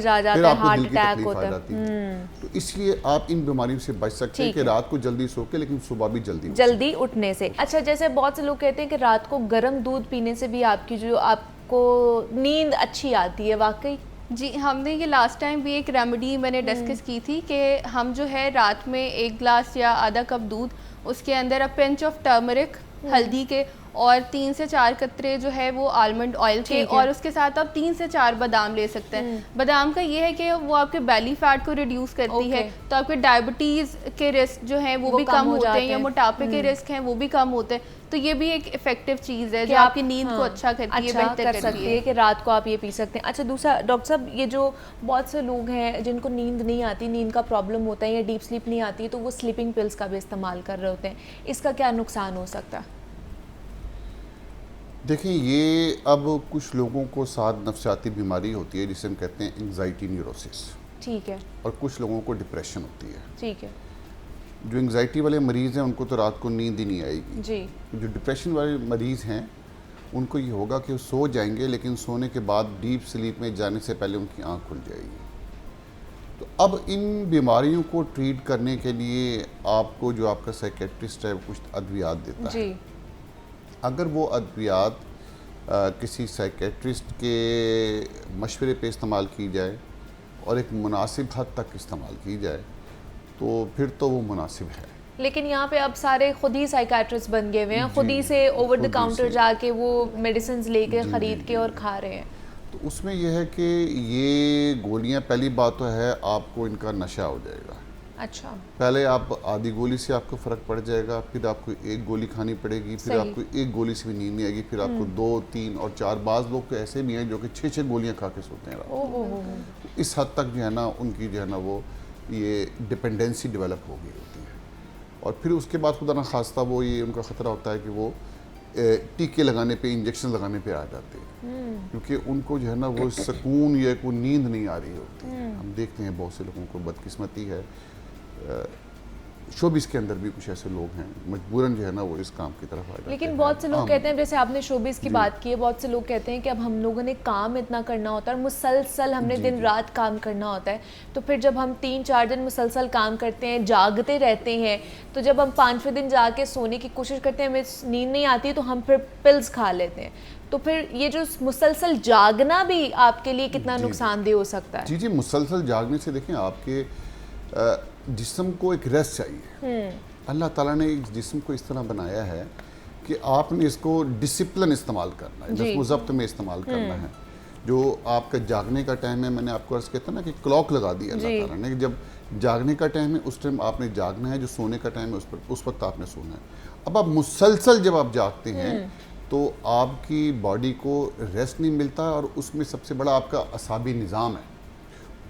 S3: आ जाता है, हार्ट अटैक होता है। तो इसलिए आप इन बीमारियों से बच सकते हैं कि रात को जल्दी सो के लेकिन सुबह भी जल्दी
S1: उठने से। अच्छा, जैसे बहुत से लोग कहते हैं कि रात को गर्म दूध पीने से भी आपको नींद अच्छी आती है, वाकई?
S4: जी, हमने ये लास्ट टाइम भी एक रेमेडी मैंने डिस्कस की थी कि हम जो है रात में 1 गिलास या आधा कप दूध, उसके अंदर अ पिंच ऑफ टर्मरिक, हल्दी के, और 3 से 4 कतरे जो है वो आलमंड ऑयल के, और उसके साथ आप 3 से 4 बादाम ले सकते हैं। बादाम का ये है कि वो आपके बेली फैट को रिड्यूस करती है, तो आपके डायबिटीज़ के रिस्क जो हैं वो भी कम होते हैं, या मोटापे के रिस्क हैं वो भी कम होते हैं। तो ये भी एक इफेक्टिव चीज़ है जो आपकी नींद को अच्छा करती है, बेहतर कर सकती है
S1: कि रात को आप ये पी सकते हैं। अच्छा, दूसरा डॉक्टर साहब, ये जो बहुत से लोग हैं जिनको नींद नहीं आती, नींद का प्रॉब्लम होता है या डीप स्लीप नहीं आती, तो वो स्लीपिंग पिल्स का भी इस्तेमाल कर रहे होते हैं, इसका क्या नुकसान हो सकता है?
S3: देखिए, ये अब कुछ लोगों को साथ नफसियाती बीमारी होती है जिसे हम कहते हैं एंग्जाइटी न्यूरोसिस।
S1: ठीक है।
S3: और कुछ लोगों को डिप्रेशन होती है।
S1: ठीक है।
S3: जो एंग्जाइटी वाले मरीज़ हैं उनको तो रात को नींद ही नहीं आएगी
S1: जी।
S3: जो डिप्रेशन वाले मरीज़ हैं उनको ये होगा कि वो सो जाएंगे लेकिन सोने के बाद डीप स्लीप में जाने से पहले उनकी आँख खुल जाएगी। तो अब इन बीमारियों को ट्रीट करने के लिए आपको जो आपका साइकेट्रिस्ट है वो कुछ अद्वियात देता है। अगर वो अद्वियात किसी साइकेट्रिस्ट के मशवरे पे इस्तेमाल की जाए और एक मुनासिब हद तक इस्तेमाल की जाए तो फिर तो वो मुनासिब है।
S1: लेकिन यहाँ पे अब सारे खुद ही साइकाट्रिस्ट बन गए हुए हैं, खुद ही से ओवर द
S3: खुद ही
S1: काउंटर
S3: से।
S1: जाके वो मेडिसिन लेके
S3: जी,
S1: खरीद
S3: जी,
S1: के
S3: जी।
S1: और खा रहे हैं।
S3: तो उसमें यह है कि ये गोलियां, पहली बात तो है आपको इनका नशा हो जाएगा।
S1: अच्छा,
S3: पहले आप आधी गोली से आपको फ़र्क पड़ जाएगा, फिर आपको एक गोली खानी पड़ेगी, फिर
S1: सही।
S3: आपको एक गोली से भी नींद नहीं आएगी, फिर आपको 2, 3 और 4, बाज़ लोग तो ऐसे भी हैं जो कि 6 गोलियां खा के सोते हैं रात
S1: ओ हो
S3: को। इस हद तक जो है ना उनकी जो है ना वो ये डिपेंडेंसी डेवलप हो गई होती है। और फिर उसके बाद खुदा ना खास्ता वो ये उनका ख़तरा होता है कि वो टीके लगाने पे, इंजेक्शन लगाने पे आ जाते हैं, क्योंकि उनको जो है ना वो सुकून या कोई नींद नहीं आ रही होती है। हम देखते हैं बहुत से लोगों को बदकिस्मती है, शोबिस के अंदर भी कुछ ऐसे लोग हैं मजबूरन जो है ना वो इस काम की तरफ आ जाते हैं।
S1: लेकिन बहुत से लोग
S3: आम।
S1: कहते हैं, जैसे आपने शोबिस की बात की है, बहुत से लोग कहते हैं कि अब हम लोगों ने काम इतना करना होता है और मुसलसल हमने दिन रात काम करना होता है, तो फिर जब हम 3-4 दिन मुसलसल काम करते हैं, जागते रहते हैं, तो जब हम 5वें दिन जाके सोने की कोशिश करते हैं, हमें नींद नहीं आती तो हम फिर पिल्स खा लेते हैं। तो फिर ये जो मुसलसल जागना भी आपके लिए कितना नुकसानदेह हो सकता है?
S3: जी जी, मुसलसल जागने से देखें आपके जिस्म को एक रेस्ट चाहिए। अल्लाह ताला ने इस जिस्म को इस तरह बनाया है कि आपने इसको डिसिप्लिन इस्तेमाल करना है, इसको ज़ब्त में इस्तेमाल करना है। जो आपका जागने का टाइम है, मैंने आपको अर्ज़ किया था ना कि क्लॉक लगा दी अल्लाह ताला ने, कि जब जागने का टाइम है उस टाइम आपने जागना है, जो सोने का टाइम है उस वक्त आपने सोना है। अब आप मुसलसल जब आप जागते हैं तो आपकी बॉडी को रेस्ट नहीं मिलता, और उसमें सबसे बड़ा आपका असाबी निज़ाम है,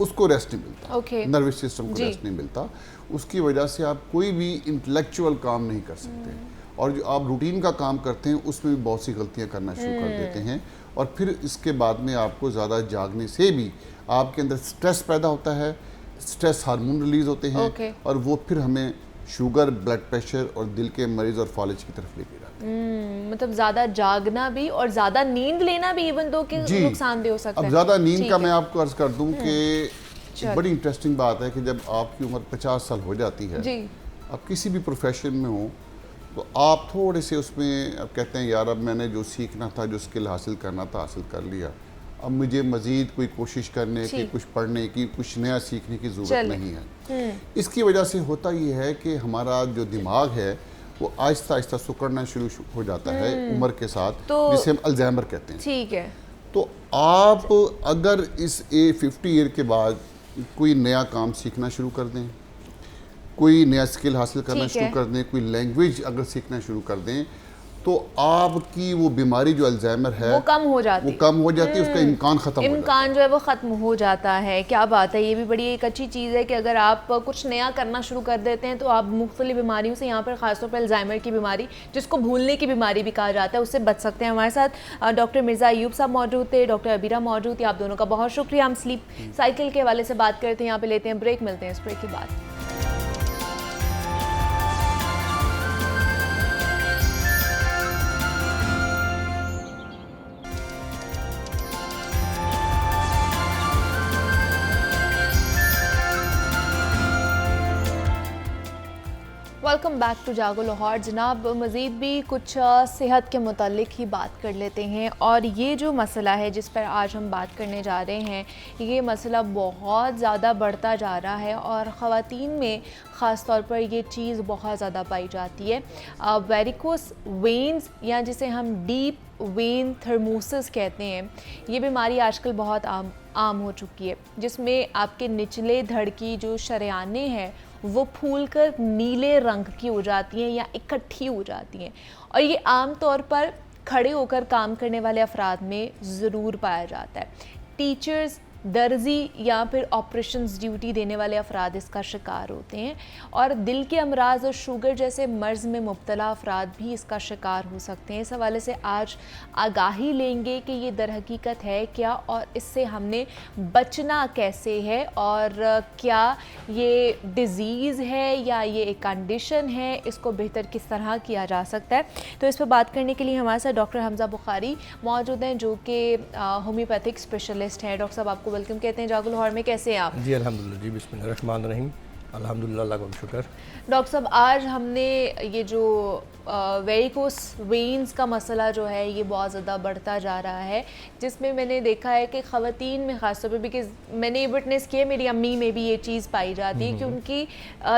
S3: उसको रेस्ट नहीं मिलता।
S1: Okay.
S3: नर्वस सिस्टम को रेस्ट नहीं मिलता। उसकी वजह से आप कोई भी इंटेलेक्चुअल काम नहीं कर सकते, और जो आप रूटीन का काम करते हैं उसमें भी बहुत सी गलतियां करना शुरू कर देते हैं। और फिर इसके बाद में आपको ज़्यादा जागने से भी आपके अंदर स्ट्रेस पैदा होता है, स्ट्रेस हार्मोन रिलीज होते हैं।
S1: Okay.
S3: और वो फिर हमें शुगर, ब्लड प्रेशर और दिल के मरीज और फॉलेज की तरफ लेके जाते हैं।
S1: मतलब ज़्यादा जागना भी और ज़्यादा नींद लेना भी इवन दो के
S3: जी।
S1: नुकसानदेह हो सकता है।
S3: अब ज़्यादा नींद
S1: ठीक
S3: का
S1: है।
S3: मैं आपको अर्ज कर दूं कि एक बड़ी इंटरेस्टिंग बात है कि जब आपकी उम्र 50 साल हो जाती है,
S1: जी,
S3: आप किसी भी प्रोफेशन में हो, तो आप थोड़े से उसमें अब कहते हैं यार अब मैंने जो सीखना था, जो स्किल हासिल करना था, हासिल कर लिया, अब मुझे मज़ीद कोई कोशिश करने की, कुछ पढ़ने की, कुछ नया सीखने की ज़रूरत नहीं है। इसकी वजह से होता ये है कि हमारा जो दिमाग है वो आहिस्ता आहिस्ता सिकुड़ना शुरू हो जाता है उम्र के साथ,
S1: तो-
S3: जिसे हम अल्जाइमर कहते हैं।
S1: ठीक है।
S3: तो आप अगर इस 50 ईयर के बाद कोई नया काम सीखना शुरू कर दें, कोई नया स्किल हासिल करना
S1: ठीक
S3: शुरू
S1: है।
S3: कर दें, कोई लैंग्वेज अगर सीखना शुरू कर दें, तो आपकी वो बीमारी जो अल्जाइमर है
S1: वो कम हो जाती
S3: वो
S1: है।
S3: कम हो जाती है, उसका इम्कान ख़त्म हो जाता है।
S1: इम्कान जो है वो ख़त्म हो जाता है। क्या बात है, ये भी बड़ी एक अच्छी चीज़ है कि अगर आप कुछ नया करना शुरू कर देते हैं तो आप मुख्तलिफ बीमारियों से, यहाँ पर ख़ासतौर पर अल्जाइमर की बीमारी, जिसको भूलने की बीमारी भी कहा जाता है, उससे बच सकते हैं। हमारे साथ डॉक्टर मिर्ज़ा अयूब साहब मौजूद थे, डॉक्टर अबीरा मौजूद थी। आप दोनों का बहुत शुक्रिया। हम स्लीप साइकिल के हवाले से बात करते हैं, यहाँ पे लेते हैं ब्रेक, मिलते हैं इस ब्रेक के बाद। वेलकम बैक टू जागो लाहौर। जनाब, मज़ीद भी कुछ सेहत के मुतालिक ही बात कर लेते हैं, और ये जो मसला है जिस पर आज हम बात करने जा रहे हैं, ये मसला बहुत ज़्यादा बढ़ता जा रहा है और ख़वातीन में ख़ास तौर पर ये चीज़ बहुत ज़्यादा पाई जाती है। वेरिकोस वेन्स, या जिसे हम डीप वेन थर्मोसिस कहते हैं, ये बीमारी आजकल बहुत आम हो चुकी है, जिसमें आपके निचले धड़ की जो शरेआनें हैं वो फूलकर नीले रंग की हो जाती हैं या इकट्ठी हो जाती हैं, और ये आम तौर पर खड़े होकर काम करने वाले अफराद में ज़रूर पाया जाता है। टीचर्स, दर्जी या फिर ऑपरेशंस ड्यूटी देने वाले अफराद इसका शिकार होते हैं, और दिल के अमराज और शुगर जैसे मर्ज़ में मुब्तला अफराद भी इसका शिकार हो सकते हैं। इस हवाले से आज आगाही लेंगे कि ये दर हकीकत है क्या, और इससे हमने बचना कैसे है, और क्या ये डिज़ीज़ है या ये एक कंडीशन है, इसको बेहतर किस तरह किया जा सकता है। तो इस पर बात करने के लिए हमारे साथ डॉक्टर हमज़ा बुखारी मौजूद हैं, जो कि होम्योपैथिक स्पेशलिस्ट हैं। डॉक्टर साहब, आपको वेलकम कहते हैं जागो लाहौर में। कैसे हैं आप?
S5: जी अल्हम्दुलिल्लाह, जी बिस्मिल्लाहिर्रहमानिर्रहीम, अल्हम्दुलिल्लाह, अल्लाह का शुक्र।
S1: डॉक्टर साहब, आज हमने ये जो वेरिकोस वेन्स का मसला जो है ये बहुत ज़्यादा बढ़ता जा रहा है, जिसमें मैंने देखा है कि ख़वातीन में ख़ासतौर पे, बिकॉज मैंने विटनेस किया, मेरी अम्मी में भी ये चीज़ पाई जाती है कि उनकी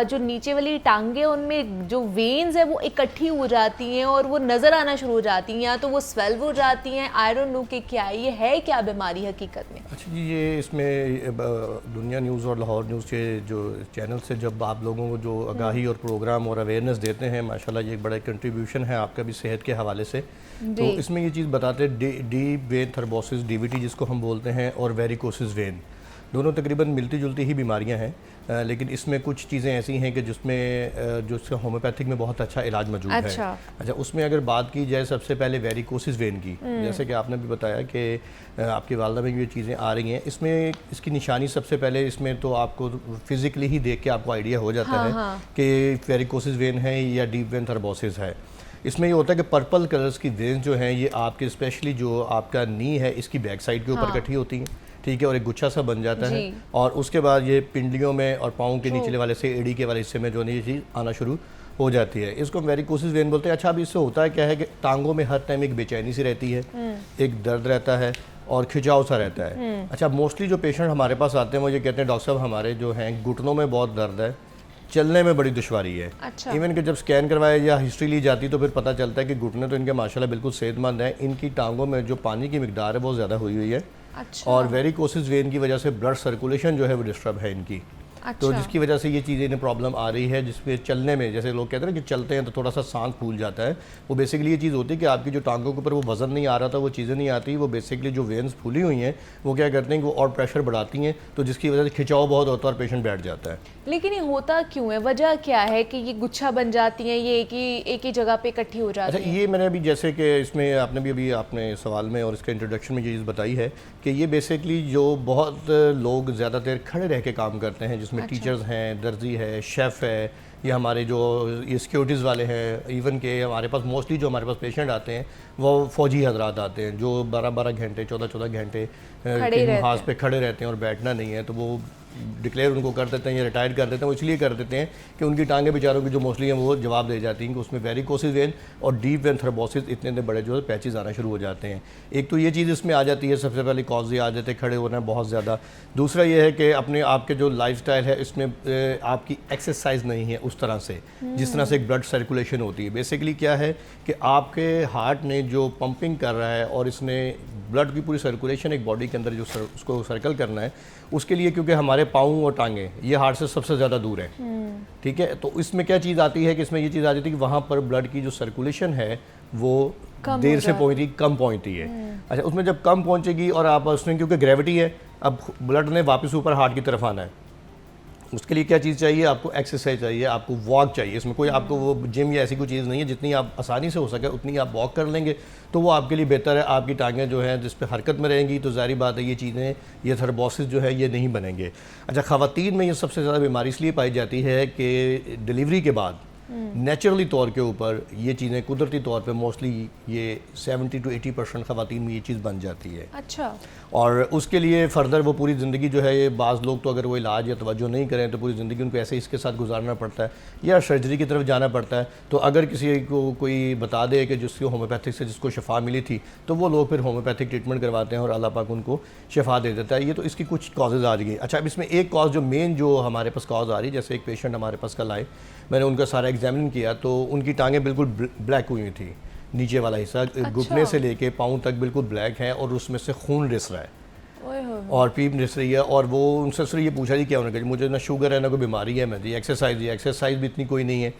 S1: जो नीचे वाली टांगें, उनमें जो वेन्स है वो इकट्ठी हो जाती हैं और वो नज़र आना शुरू हो जाती हैं, या तो वो स्वेल्व हो जाती हैं। आई डोंट नो कि क्या ये है, क्या बीमारी हकीकत में।
S5: अच्छा जी, ये इसमें दुनिया न्यूज़ और लाहौर न्यूज़ के जो चैनल से जब आप लोगों को जो आगाही और प्रोग्राम और अवेयरनेस देते हैं, माशाल्लाह ये एक बड़ा कंट्रीब्यूशन है आपका भी सेहत के हवाले से। तो इसमें ये चीज़ बताते हैं डीप वेन थ्रोम्बोसिस, डीवीटी जिसको हम बोलते हैं, और वेरिकोसिस वेन, दोनों तकरीबन मिलती जुलती ही बीमारियां हैं, लेकिन इसमें कुछ चीज़ें ऐसी हैं कि जिसमें जो इसका होम्योपैथिक में बहुत अच्छा इलाज मौजूद है। अच्छा, उसमें अगर बात की जाए सबसे पहले वेरिकोसिस वेन की, जैसे कि आपने भी बताया कि आपकी वालदा में ये चीज़ें आ रही हैं, इसमें इसकी निशानी सबसे पहले इसमें तो आपको फिज़िकली ही देख के आपको आइडिया हो जाता है कि वेरिकोसिस वेन है या डीप वेन थ्रोम्बोसिस है। इसमें ये होता है कि पर्पल कलर्स की वेन्स जो हैं ये आपके स्पेशली जो आपका नी है इसकी बैक साइड के ऊपर इकट्ठी होती हैं, ठीक है, और एक गुच्छा सा बन जाता है, और उसके बाद ये पिंडलियों में और पाँव के निचले वाले से एड़ी के वाले हिस्से में जो है ये चीज़ आना शुरू हो जाती है। इसको वेरिकोसिस वेन बोलते हैं। अच्छा, अब इससे होता है क्या है कि टांगों में हर टाइम एक बेचैनी सी रहती है, एक दर्द रहता है और खिंचाव सा रहता है। अच्छा, मोस्टली जो पेशेंट हमारे पास आते हैं वो ये कहते हैं, डॉक्टर साहब हमारे जो हैं घुटनों में बहुत दर्द है, चलने में बड़ी दुश्वारी है।
S1: अच्छा।
S5: इवन कि जब स्कैन करवाए या हिस्ट्री ली जाती तो फिर पता चलता है कि घुटने तो इनके माशाल्लाह बिल्कुल सेहतमंद हैं, इनकी टांगों में जो पानी की मिकदार है बहुत ज़्यादा हुई है।
S1: अच्छा।
S5: और वेरिकोसिस वेन की वजह से ब्लड सर्कुलेशन जो है वो डिस्टर्ब है इनकी।
S1: अच्छा।
S5: तो जिसकी वजह से ये चीज़ें इन्हें प्रॉब्लम आ रही है, जिसमें चलने में, जैसे लोग कहते हैं ना कि चलते हैं तो थोड़ा सा सांस फूल जाता है, वो बेसिकली ये चीज़ होती है कि आपकी जो टांगों के ऊपर वो वज़न नहीं आ रहा था, वो चीज़ें नहीं आती, वो बेसिकली जो वेन्स फूली हुई हैं वो क्या करते हैं कि वो और प्रेशर बढ़ाती हैं, तो जिसकी वजह से खिंचाव बहुत होता है और पेशेंट बैठ जाता है।
S1: लेकिन ये होता क्यों है, वजह क्या है कि ये गुच्छा बन जाती हैं, ये एक ही जगह पे इकट्ठी हो जाती हैं?
S5: अच्छा, ये मैंने अभी जैसे कि इसमें आपने भी अभी आपने सवाल में और इसके इंट्रोडक्शन में ये चीज़ बताई है कि ये बेसिकली जो बहुत लोग ज़्यादा देर खड़े रह के काम करते हैं, जिसमें टीचर्स हैं, दर्जी है, शेफ़ है, ये हमारे जो ये सिक्योरिटीज़ वाले हैं, इवन के हमारे पास मोस्टली जो हमारे पास पेशेंट आते हैं वो फ़ौजी हजरात आते हैं जो 12-12 घंटे 14-14 घंटे हाथ पे खड़े रहते हैं और बैठना नहीं है, तो वो डिक्लेयर उनको कर देते हैं या रिटायर कर देते हैं। वो इसलिए कर देते हैं कि उनकी टांगें बेचारों की जो मोस्टली हैं वो जवाब दे जाती हैं कि उसमें वेरिकोसिस वेन और डीप वेन थ्रोम्बोसिस इतने बड़े जो है पैचेस आना शुरू हो जाते हैं। एक तो ये चीज़ इसमें आ जाती है, सबसे पहले कॉज ये आ जाते हैं खड़े होना बहुत ज़्यादा। दूसरा ये है कि अपने आपके जो लाइफस्टाइल है इसमें आपकी एक्सरसाइज नहीं है उस तरह से जिस तरह से एक ब्लड सर्कुलेशन होती है। बेसिकली क्या है कि आपके हार्ट ने जो पंपिंग कर रहा है और इसने ब्लड की पूरी सर्कुलेशन एक बॉडी के अंदर जो उसको सर्कल करना है, उसके लिए क्योंकि हमारे पाँव और टांगें ये हार्ट से सबसे ज़्यादा दूर है, ठीक है, तो इसमें क्या चीज़ आती है कि इसमें ये चीज़ आ जाती है कि वहाँ पर ब्लड की जो सर्कुलेशन है वो देर से पहुँचती, कम पहुँचती है। अच्छा, उसमें जब कम पहुँचेगी और आप उसमें क्योंकि ग्रेविटी है, अब ब्लड ने वापस ऊपर हार्ट की तरफ आना है, उसके लिए क्या चीज़ चाहिए, आपको एक्सरसाइज चाहिए, आपको वॉक चाहिए। इसमें कोई आपको वो जिम या ऐसी कोई चीज़ नहीं है, जितनी आप आसानी से हो सके उतनी आप वॉक कर लेंगे तो वो आपके लिए बेहतर है। आपकी टांगें जो हैं जिस पे हरकत में रहेंगी तो ज़ाहिर बात है ये चीज़ें, ये थ्रोम्बोसिस जो है ये नहीं बनेंगे। अच्छा, ख़वातीन में ये सबसे ज़्यादा बीमारी इसलिए पाई जाती है कि डिलीवरी के बाद नेचुरली तौर के ऊपर ये चीज़ें कुदरती तौर पे मोस्टली ये 70 to 80% ख़वातीन में ये चीज़ बन जाती है।
S1: अच्छा।
S5: और उसके लिए फ़र्दर वो पूरी ज़िंदगी जो है, ये बाज़ लोग तो अगर वो इलाज या तवज्जो नहीं करें तो पूरी ज़िंदगी उनको ऐसे इसके साथ गुजारना पड़ता है या सर्जरी की तरफ जाना पड़ता है। तो अगर किसी को कोई बता दे कि जिसको होम्योपैथिक से जिसको शफा मिली थी तो वो लोग फिर होम्योपैथिक ट्रीटमेंट करवाते हैं और अल्लाह पाक उनको शफा दे देता है। ये तो इसकी कुछ कॉजेज़ आ रही है। अच्छा, अब इसमें एक कॉज जो मेन जो हमारे पास कॉज आ रही है, जैसे एक पेशेंट हमारे पास कल आए, मैंने उनका सारा एग्जामिन किया तो उनकी टांगें बिल्कुल ब्लैक हुई थी, नीचे वाला हिस्सा घुटने से लेके पाँव तक बिल्कुल ब्लैक है और उसमें से खून रिस रहा है और पीप रिस रही है। और वो उनसे सिर्फ ये पूछा जी क्या होना चाहिए, मुझे ना शुगर है ना कोई बीमारी है, मैं जी एक्सरसाइज भी इतनी कोई नहीं है।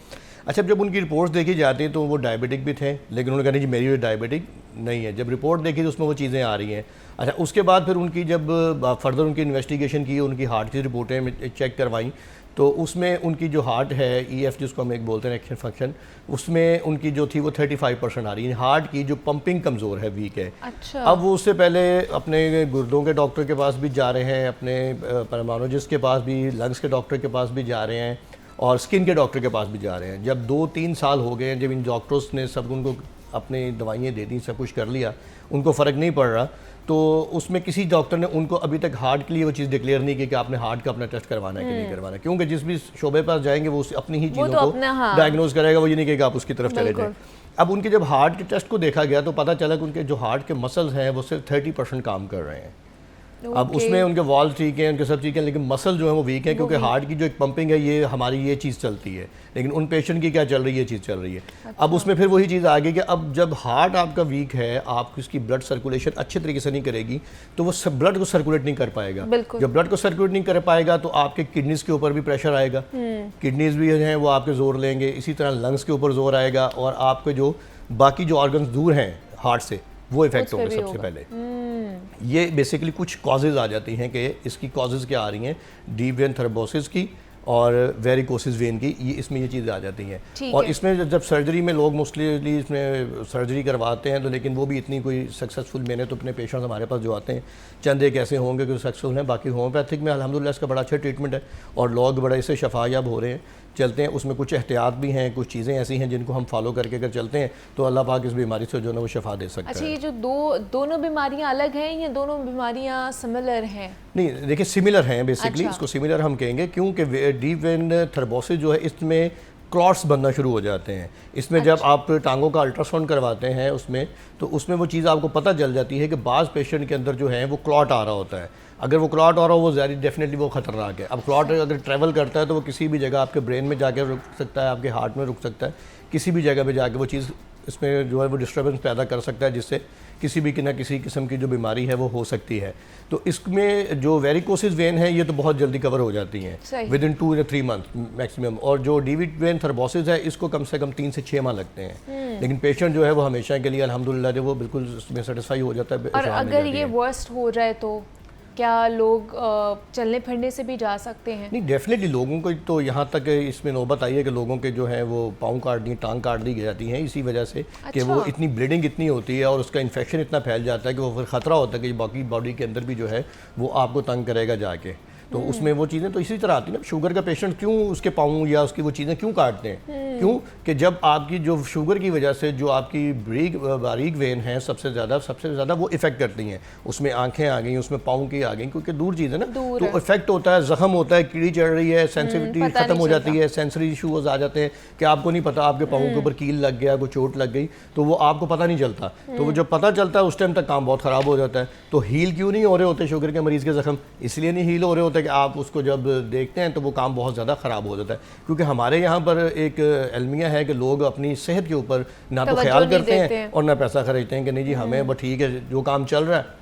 S5: अच्छा, जब उनकी रिपोर्ट्स देखी जाती हैं तो वो डायबिटिक भी थे, लेकिन उन्होंने कहा नहीं जी मेरी डायबिटिक नहीं है। जब रिपोर्ट देखी तो उसमें वो चीज़ें आ रही हैं। अच्छा, उसके बाद फिर उनकी जब फर्दर उनकी इन्वेस्टिगेशन की, उनकी हार्ट की रिपोर्टें चेक करवाई तो उसमें उनकी जो हार्ट है EF जिसको हम एक बोलते हैं एक्शन फंक्शन, उसमें उनकी जो थी वो 35% आ रही है। हार्ट की जो पंपिंग कमज़ोर है, वीक है।
S1: अच्छा।
S5: अब वो उससे पहले अपने गुर्दों के डॉक्टर के पास भी जा रहे हैं, अपने पल्मोनोलॉजिस्ट के पास भी, लंग्स के डॉक्टर के पास भी जा रहे हैं और स्किन के डॉक्टर के पास भी जा रहे हैं। जब 2-3 साल हो गए हैं जब इन डॉक्टर्स ने सब उनको अपनी दवाइयाँ दे दी, सब कुछ कर लिया, उनको फ़र्क नहीं पड़ रहा, तो उसमें किसी डॉक्टर ने उनको अभी तक हार्ट के लिए वो चीज़ डिक्लेयर नहीं की कि आपने हार्ट का अपना टेस्ट करवाना है कि नहीं करवाना, क्योंकि जिस भी शोबे पास जाएंगे वो अपनी ही चीज़ों
S1: तो
S5: को डायग्नोज करेगा, वो ये नहीं कहेगा आप उसकी तरफ चले जाएं। अब उनके जब हार्ट के टेस्ट को देखा गया तो पता चला कि उनके जो हार्ट के मसल्स हैं वो सिर्फ 30% काम कर रहे हैं। अब उसमें उनके वॉल्व ठीक हैं, उनके सब ठीक है, लेकिन मसल जो है वो वीक है, क्योंकि हार्ट की जो एक पंपिंग है ये हमारी ये चीज़ चलती है, लेकिन उन पेशेंट की क्या चल रही है, ये चीज़ चल रही है। अब उसमें फिर वही चीज़ आ गई कि अब जब हार्ट आपका वीक है, आप उसकी ब्लड सर्कुलेशन अच्छे तरीके से नहीं करेगी तो वो ब्लड को सर्कुलेट नहीं कर पाएगा। जब ब्लड को सर्कुलेट नहीं कर पाएगा तो आपके किडनीज़ के ऊपर भी प्रेशर आएगा, किडनीज़ भी हैं वो आपके जोर लेंगे, इसी तरह लंग्स के ऊपर जोर आएगा, और आपके जो बाकी जो ऑर्गन्स दूर हैं हार्ट से वो इफेक्ट होंगे सबसे पहले। ये बेसिकली कुछ कॉजेज़ आ जाती हैं कि इसकी कॉजेज़ क्या आ रही हैं, डीप वेन थ्रोम्बोसिस की और वेरिकोसिस वेन की, ये इसमें ये चीज़ें आ जाती हैं। और इसमें जब सर्जरी में लोग मोस्टली इसमें सर्जरी करवाते हैं तो लेकिन वो भी इतनी कोई सक्सेसफुल, मैंने तो अपने पेशेंट्स हमारे पास जो आते हैं चंद एक ऐसे होंगे कि सक्सेसफुल हैं, बाकी होम्योपैथिक में अल्हम्दुलिल्लाह इसका बड़ा अच्छा ट्रीटमेंट है और लोग बड़ा इससे शफायाब हो रहे हैं, चलते हैं। उसमें कुछ एहतियात भी हैं, कुछ चीज़ें ऐसी हैं जिनको हम फॉलो करके अगर चलते हैं तो अल्लाह पाक इस बीमारी से जो है वो शफा दे सकता है।
S1: अच्छा, ये जो दोनों बीमारियां अलग हैं या दोनों बीमारियां सिमिलर हैं?
S5: नहीं, देखिए सिमिलर हैं बेसिकली, इसको सिमिलर हम कहेंगे क्योंकि डीप वेन थ्रोम्बोसिस जो है इसमें क्लॉट्स बनना शुरू हो जाते हैं। इसमें जब आप टांगों का अल्ट्रासाउंड करवाते हैं उसमें, तो उसमें वो चीज़ आपको पता चल जाती है कि बाज़ पेशेंट के अंदर जो है वो क्लॉट आ रहा होता है। अगर वो क्लॉट आ रहा हो वो ज़्यादा डेफिनेटली वो ख़तरनाक है। अब क्लॉट अगर ट्रैवल करता है तो वो किसी भी जगह आपके ब्रेन में जाके रुक सकता है, आपके हार्ट में रुक सकता है, किसी भी जगह पे जाके वो चीज़ इसमें जो है वो डिस्टर्बेंस पैदा कर सकता है, जिससे किसी भी ना किसी किस्म की जो बीमारी है वो हो सकती है। तो इसमें जो वेरिकोसिस वेन है ये तो बहुत जल्दी कवर हो जाती हैं विद इन 2 या 3 मंथ मैक्सिमम, और जो डीप वेन थ्रोम्बोसिस है इसको कम से कम 3 से 6 माह लगते हैं। लेकिन पेशेंट जो है वो हमेशा के लिए अल्हम्दुलिल्लाह जो वो बिल्कुल उसमें सेटिस्फाई हो जाता है।
S1: और अगर ये वर्स्ट हो जाए तो क्या लोग चलने फिरने से भी जा सकते हैं?
S5: नहीं, डेफिनेटली लोगों को तो यहाँ तक इसमें नौबत आई है कि लोगों के जो है वो पाँव काट दी, टांग काट दी जाती हैं इसी वजह से कि वो इतनी ब्लीडिंग इतनी होती है और उसका इन्फेक्शन इतना फैल जाता है कि वो फिर ख़तरा होता है कि बाकी बॉडी के अंदर भी जो है वो आपको तंग करेगा जाके। तो उसमें वो चीज़ें तो इसी तरह आती हैं ना। शुगर का पेशेंट क्यों उसके पाँव या उसकी वो चीज़ें क्यों काटते हैं? क्यों कि जब आपकी जो शुगर की वजह से जो आपकी बारीक वेन है सबसे ज़्यादा वो इफ़ेक्ट करती हैं। उसमें आंखें आ गई, उसमें पाँव की आ गई, क्योंकि दूर चीज़ है ना, तो इफेक्ट होता है, ज़ख्म होता है, कीड़ी चढ़ रही है, सेंसिटिविटी ख़त्म हो जाती है, सेंसरी इशूज़ आ जाते हैं कि आपको नहीं पता आपके पाँव के ऊपर कील लग गया, कोई चोट लग गई, तो वो आपको पता नहीं चलता। तो वो जब पता चलता है उस टाइम तक काम बहुत ख़राब हो जाता है। तो हील क्यों नहीं हो रहे होते शुगर के मरीज़ के ज़ख्म? इसलिए नहीं हील हो रहे होते कि आप उसको जब देखते हैं तो वो काम बहुत ज़्यादा ख़राब हो जाता है। क्योंकि हमारे यहाँ पर एक अलमिया है कि लोग अपनी सेहत के ऊपर ना तो ख्याल करते हैं और ना पैसा खर्चते हैं कि नहीं जी हमें बस ठीक है जो काम चल रहा है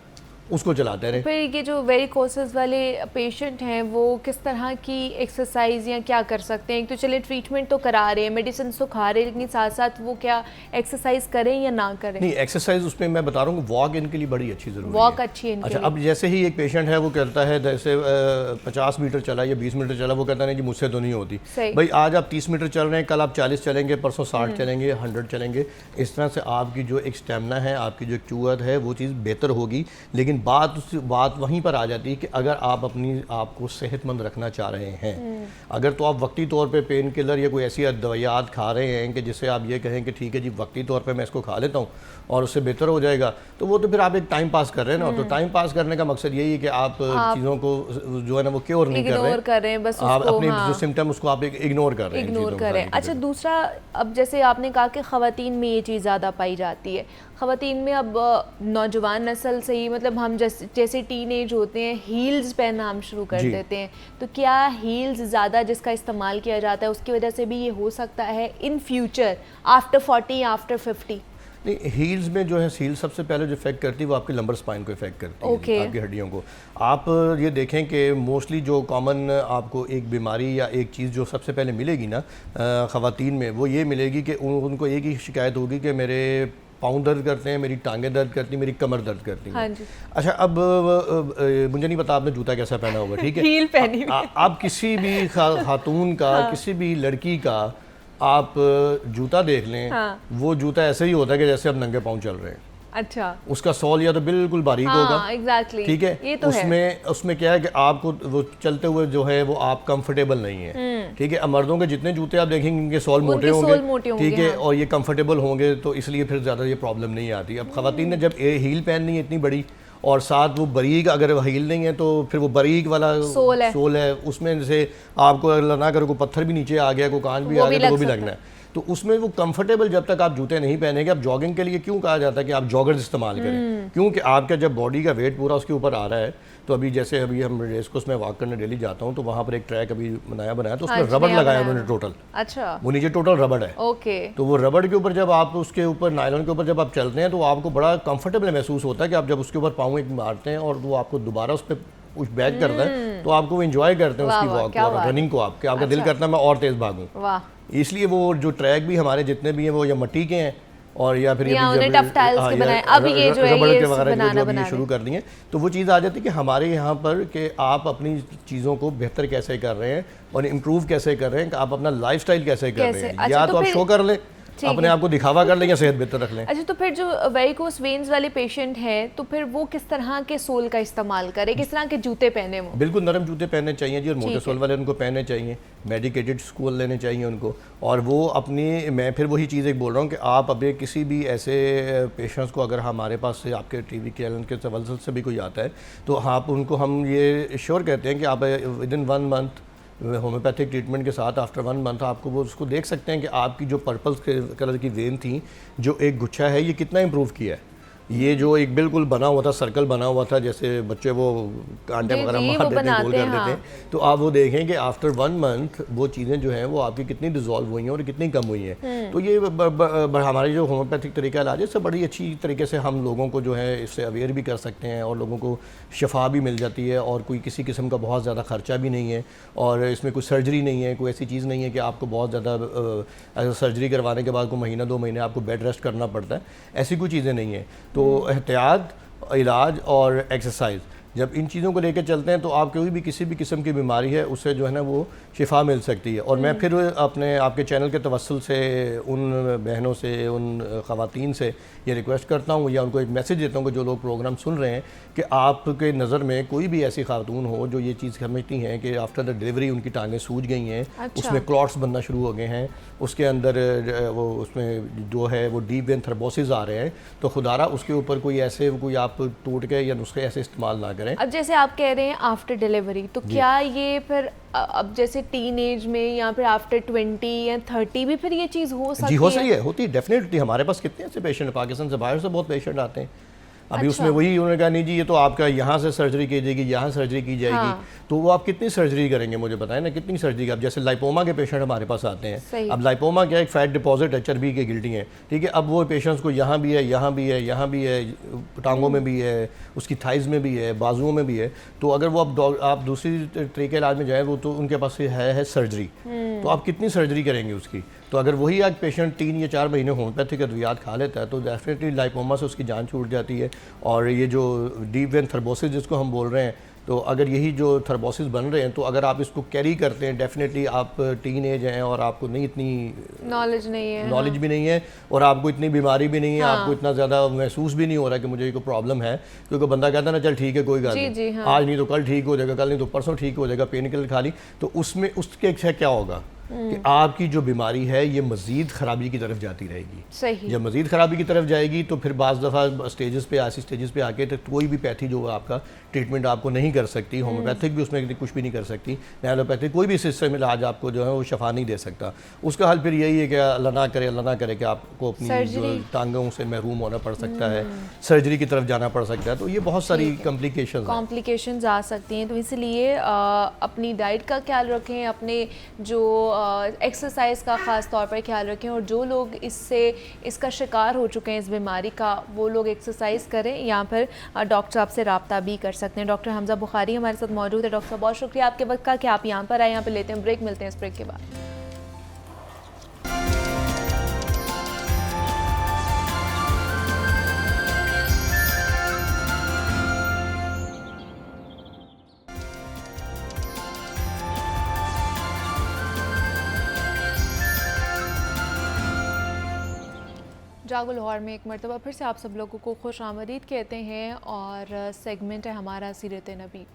S5: उसको चलाते रहे।
S1: फिर ये जो वेरिकोसिस वाले पेशेंट हैं वो किस तरह की एक्सरसाइज या क्या कर सकते हैं? एक तो चले ट्रीटमेंट तो करा रहे हैं, मेडिसिन तो खा रहे हैं, लेकिन साथ साथ वो क्या एक्सरसाइज करें या ना करें?
S5: नहीं, एक्सरसाइज उसमें मैं बता रहा हूँ वॉक इनके लिए बड़ी अच्छी ज़रूरी है।
S1: वॉक अच्छी है इनके
S5: अच्छा,
S1: लिए।
S5: अब जैसे ही एक पेशेंट है वो करता है जैसे 50 मीटर चला या 20 मीटर चला, वो कहता नहीं जी मुझसे तो नहीं होती। भाई आज आप 30 मीटर चल रहे हैं, कल आप 40 चलेंगे, परसों 60 चलेंगे, 100 चलेंगे। इस तरह से आपकी जो एक स्टेमिना है, आपकी जो एक कुव्वत है वो चीज़ बेहतर होगी। लेकिन बात वहीं पर आ जाती है कि अगर आप अपनी आपको सेहतमंद रखना चाह रहे हैं, अगर तो आप वक्ती तौर पे पेन किलर या कोई ऐसी दवाइयात खा रहे हैं कि जिससे आप ये कहें कि ठीक है जी वक्ती तौर पे मैं इसको खा लेता हूँ और उससे बेहतर हो जाएगा, तो वो तो फिर आप एक टाइम पास कर रहे हैं ना। तो टाइम पास करने का मकसद यही है कि आप चीज़ों को जो है ना वो क्योर नहीं कर रहे हैं,
S1: बस
S5: आप अपने जो सिम्टम उसको आप इग्नोर कर रहे हैं।
S1: अच्छा, दूसरा, अब जैसे आपने कहा कि ख़वातीन में ये चीज़ ज़्यादा पाई जाती है, ख़वातीन में अब नौजवान नस्ल से ही, मतलब हम जैसे टीनेज होते हैं हील्स पहनना हम शुरू कर देते हैं, तो क्या हील्स ज़्यादा जिसका इस्तेमाल किया जाता है उसकी वजह से भी ये हो सकता है इन फ्यूचर आफ्टर 40 आफ्टर 50?
S5: नहीं, हील्स में जो है हील सबसे पहले जो इफेक्ट करती है वो आपके लंबर स्पाइन को इफेक्ट करती है, आपकी हड्डियों को। आप ये देखें कि मोस्टली जो कॉमन आपको एक बीमारी या एक चीज़ जो सबसे पहले मिलेगी ना ख़वातीन में, वो ये मिलेगी कि उनको एक ही शिकायत होगी कि मेरे पाँव दर्द करते हैं, मेरी टांगें दर्द करती हैं, मेरी कमर दर्द करती है।
S1: हाँ जी।
S5: अच्छा, अब मुझे नहीं पता आपने जूता कैसा पहना होगा, ठीक है?
S1: हील पहनी हुई।
S5: आप किसी भी खातून का, किसी भी लड़की का आप जूता देख लें, वो जूता ऐसे ही होता है कि जैसे आप नंगे पाँव चल रहे हैं।
S1: अच्छा,
S5: उसका सोल या तो बिल्कुल बारीक
S1: हाँ,
S5: होगा,
S1: एग्जैक्टली,
S5: ठीक है,
S1: ये तो
S5: उसमें क्या है कि आपको वो चलते हुए जो है वो आप कंफर्टेबल नहीं है, ठीक है। अब मर्दों के जितने जूते आप देखेंगे इनके सोल मोटे
S1: सोल मोटे
S5: होंगे,
S1: होंगे,
S5: ठीक है,
S1: हाँ।
S5: और ये कंफर्टेबल होंगे, तो इसलिए फिर ज़्यादा ये प्रॉब्लम नहीं आती। अब खवातीन ने जब हील पहननी है इतनी बड़ी, और साथ वो बारीक अगर हील नहीं है तो फिर वो बारीक वाला सोल है, उसमें जैसे आपको अगर ना करे कोई पत्थर भी नीचे आ गया, कोई कांच भी आ गया तो वो भी लगना है। तो उसमें वो कंफर्टेबल जब तक आप जूते नहीं पहनेंगे। अब जॉगिंग के लिए क्यों कहा जाता है कि आप जॉगर्स इस्तेमाल करें, क्योंकि आपका जब बॉडी का वेट पूरा उसके ऊपर आ रहा है, तो अभी जैसे अभी हम रेस कोर्स में वॉक करने डेली जाता हूँ, तो वहाँ पर एक ट्रैक अभी बनाया तो उसमें रबड़ लगाया उन्होंने टोटल।
S1: अच्छा,
S5: वो नीचे टोटल रबड़ है,
S1: ओके।
S5: तो वो रबड़ के ऊपर जब आप उसके ऊपर नायलॉन के ऊपर जब आप चलते हैं तो आपको बड़ा कंफर्टेबल महसूस होता है कि आप जब उसके ऊपर पाँव एक मारते हैं और वो आपको दोबारा उस पर पुश बैक करता है, तो आपको एंजॉय करते हैं उसकी वॉक और रनिंग को, आपका दिल करता है मैं और तेज भागूं।
S1: वाह,
S5: इसलिए वो जो ट्रैक भी हमारे जितने भी हैं वो या मिट्टी के हैं और या फिर
S1: टफ टाइल्स के बनाए, अब ये जो है ये
S5: बनाना शुरू कर दिए। तो वो चीज़ आ जाती है कि हमारे यहाँ पर कि आप अपनी चीज़ों को बेहतर कैसे कर रहे हैं और इम्प्रूव कैसे कर रहे हैं, कि आप अपना लाइफस्टाइल कैसे कर रहे हैं। या तो आप शो कर लें, अपने आप को दिखावा कर लें, या सेहत बेहतर रख लें।
S1: अच्छा, तो फिर जो वेरिकोस वेन्स वाले पेशेंट हैं तो फिर वो किस तरह के सोल का इस्तेमाल करें, किस तरह के जूते पहने? वो
S5: बिल्कुल नरम जूते पहनने चाहिए जी, और मोटे सोल वाले उनको पहनने चाहिए, मेडिकेटेड स्कूल लेने चाहिए उनको। और वो अपनी, मैं फिर वही चीज़ एक बोल रहा हूँ कि आप अभी किसी भी ऐसे पेशेंट्स को अगर हमारे पास से आपके टीवी चैनल के तवज्जुह से भी कोई आता है, तो आप उनको हम ये श्योर कहते हैं कि आप with in 1 month homeopathic treatment के साथ आफ्टर 1 मंथ आपको वो उसको देख सकते हैं कि आपकी जो पर्पल कलर की वेन थी, जो एक गुच्छा है, ये कितना इम्प्रूव किया है। ये जो एक बिल्कुल बना हुआ था, सर्कल बना हुआ था, जैसे बच्चे वो कांटे वगैरह मार देते हैं, गोल कर देते हैं, तो आप वो देखें कि आफ्टर 1 मंथ वो चीज़ें जो हैं वो आपकी कितनी डिजॉल्व हुई हैं और कितनी कम हुई हैं। तो ये हमारी जो होम्योपैथिक तरीका इलाज है, इससे बड़ी अच्छी तरीके से हम लोगों को जो है इससे अवेयर भी कर सकते हैं और लोगों को शफा भी मिल जाती है, और कोई किसी किस्म का बहुत ज़्यादा ख़र्चा भी नहीं है, और इसमें कोई सर्जरी नहीं है, कोई ऐसी चीज़ नहीं है कि आपको बहुत ज़्यादा सर्जरी करवाने के बाद कोई महीना 2 महीने आपको बेड रेस्ट करना पड़ता है, ऐसी कोई चीज़ें नहीं है। तो एहतियात, इलाज और एक्सरसाइज, जब इन चीज़ों को लेकर चलते हैं तो आप कोई भी किसी भी किस्म की बीमारी है उससे जो है ना वो शिफा मिल सकती है। और मैं फिर आपके चैनल के तवस्सुल से उन बहनों से, उन ख़वातीन से ये रिक्वेस्ट करता हूँ या उनको एक मैसेज देता हूँ कि जो लोग प्रोग्राम सुन रहे हैं, कि आपके नज़र में कोई भी ऐसी खातून हो जो ये चीज़ समझती हैं कि आफ्टर द डिलीवरी उनकी टांगें सूज गई हैं, उसमें क्लॉट्स बनना शुरू हो गए हैं, उसके अंदर वो उसमें जो है वो डीप वेन थ्रोम्बोसिस आ रहे हैं, तो खुदारा उसके ऊपर कोई आप टूट के या नुस्खे ऐसे इस्तेमाल ना करें।
S1: अब जैसे आप कह रहे हैं आफ्टर डिलीवरी, तो क्या ये फिर अब जैसे टीन एज में या फिर आफ्टर 20 या 30 भी फिर ये चीज़ हो सकती है?
S5: जी हो सकती है, होती है, डेफिनेटली। हमारे पास कितने ऐसे पेशेंट पाकिस्तान से बाहर से बहुत पेशेंट आते हैं। अभी उसमें वही उन्होंने कहा नहीं जी ये तो आपका यहाँ से सर्जरी की जाएगी, यहाँ सर्जरी की जाएगी, हाँ। तो वो आप कितनी सर्जरी करेंगे मुझे बताएं ना, कितनी सर्जरी का। अब जैसे लाइपोमा के पेशेंट हमारे पास आते हैं, अब लाइपोमा क्या, एक फैट डिपॉजिट है, चर्बी के गिल्टी है, ठीक है। अब वो पेशेंट्स को यहाँ भी है, यहाँ भी है, यहाँ भी है, टांगों में भी है, उसकी थाइज में भी है, बाजुओं में भी है। तो अगर वो आप दूसरी तरीके इलाज में जाए, वो तो उनके पास है सर्जरी, तो आप कितनी सर्जरी करेंगे उसकी। तो अगर वही आज पेशेंट 3 या 4 महीने होम्योपैथिक अद्वियात खा लेता है तो डेफिनेटली लाइपोमा से उसकी जान छूट जाती है। और ये जो डीप वेन थ्रोम्बोसिस जिसको हम बोल रहे हैं, तो अगर यही जो थ्रोम्बोसिस बन रहे हैं, तो अगर आप इसको कैरी करते हैं, डेफिनेटली आप टीन एज हैं और आपको नहीं इतनी
S1: नॉलेज नहीं है,
S5: नॉलेज भी नहीं है, और आपको इतनी बीमारी भी नहीं है, आपको इतना ज़्यादा महसूस भी नहीं हो रहा है कि मुझे कोई प्रॉब्लम है, क्योंकि बंदा कहता है ना चल ठीक है कोई बात नहीं, आज नहीं तो कल ठीक हो जाएगा, कल नहीं तो परसों ठीक हो जाएगा, पेन किलर खा ली, तो उसमें उसके क्या होगा कि आपकी जो बीमारी है ये मज़ीद ख़राबी की तरफ जाती रहेगी।
S1: सही।
S5: जब मज़ीद ख़राबी की तरफ जाएगी तो फिर बाज़ दफ़ा स्टेजेस पे ऐसी स्टेजेस पे आके तो कोई भी पैथी जो है आपका ट्रीटमेंट आपको नहीं कर सकती, होम्योपैथिक भी उसमें कुछ भी नहीं कर सकती, एलोपैथिक कोई भी सिस्टम इलाज आपको जो है वो शफा नहीं दे सकता। उसका हल फिर यही है कि अल्लाह ना करे कि आपको अपनी जो टांगों से महरूम होना पड़ सकता है, सर्जरी की तरफ जाना पड़ सकता है। तो ये बहुत सारी
S1: कॉम्प्लिकेशंस आ सकती हैं। तो इसलिए अपनी डाइट का ख्याल रखें, अपने जो एक्सरसाइज का ख़ास तौर पर ख्याल रखें, और जो लोग इसका शिकार हो चुके हैं इस बीमारी का, वो लोग एक्सरसाइज करें, या फिर डॉक्टर साहब से रब्ता भी कर सकते हैं। डॉक्टर हमजा बुखारी हमारे साथ मौजूद है। डॉक्टर साहब बहुत शुक्रिया आपके वक्त का कि आप यहाँ पर आए। यहाँ पर लेते हैं ब्रेक, मिलते हैं इस ब्रेक के बाद। जागो लाहौर में एक मरतबा फिर से आप सब लोगों को खुश आमदीद कहते हैं और सेगमेंट है हमारा सीरत नबी।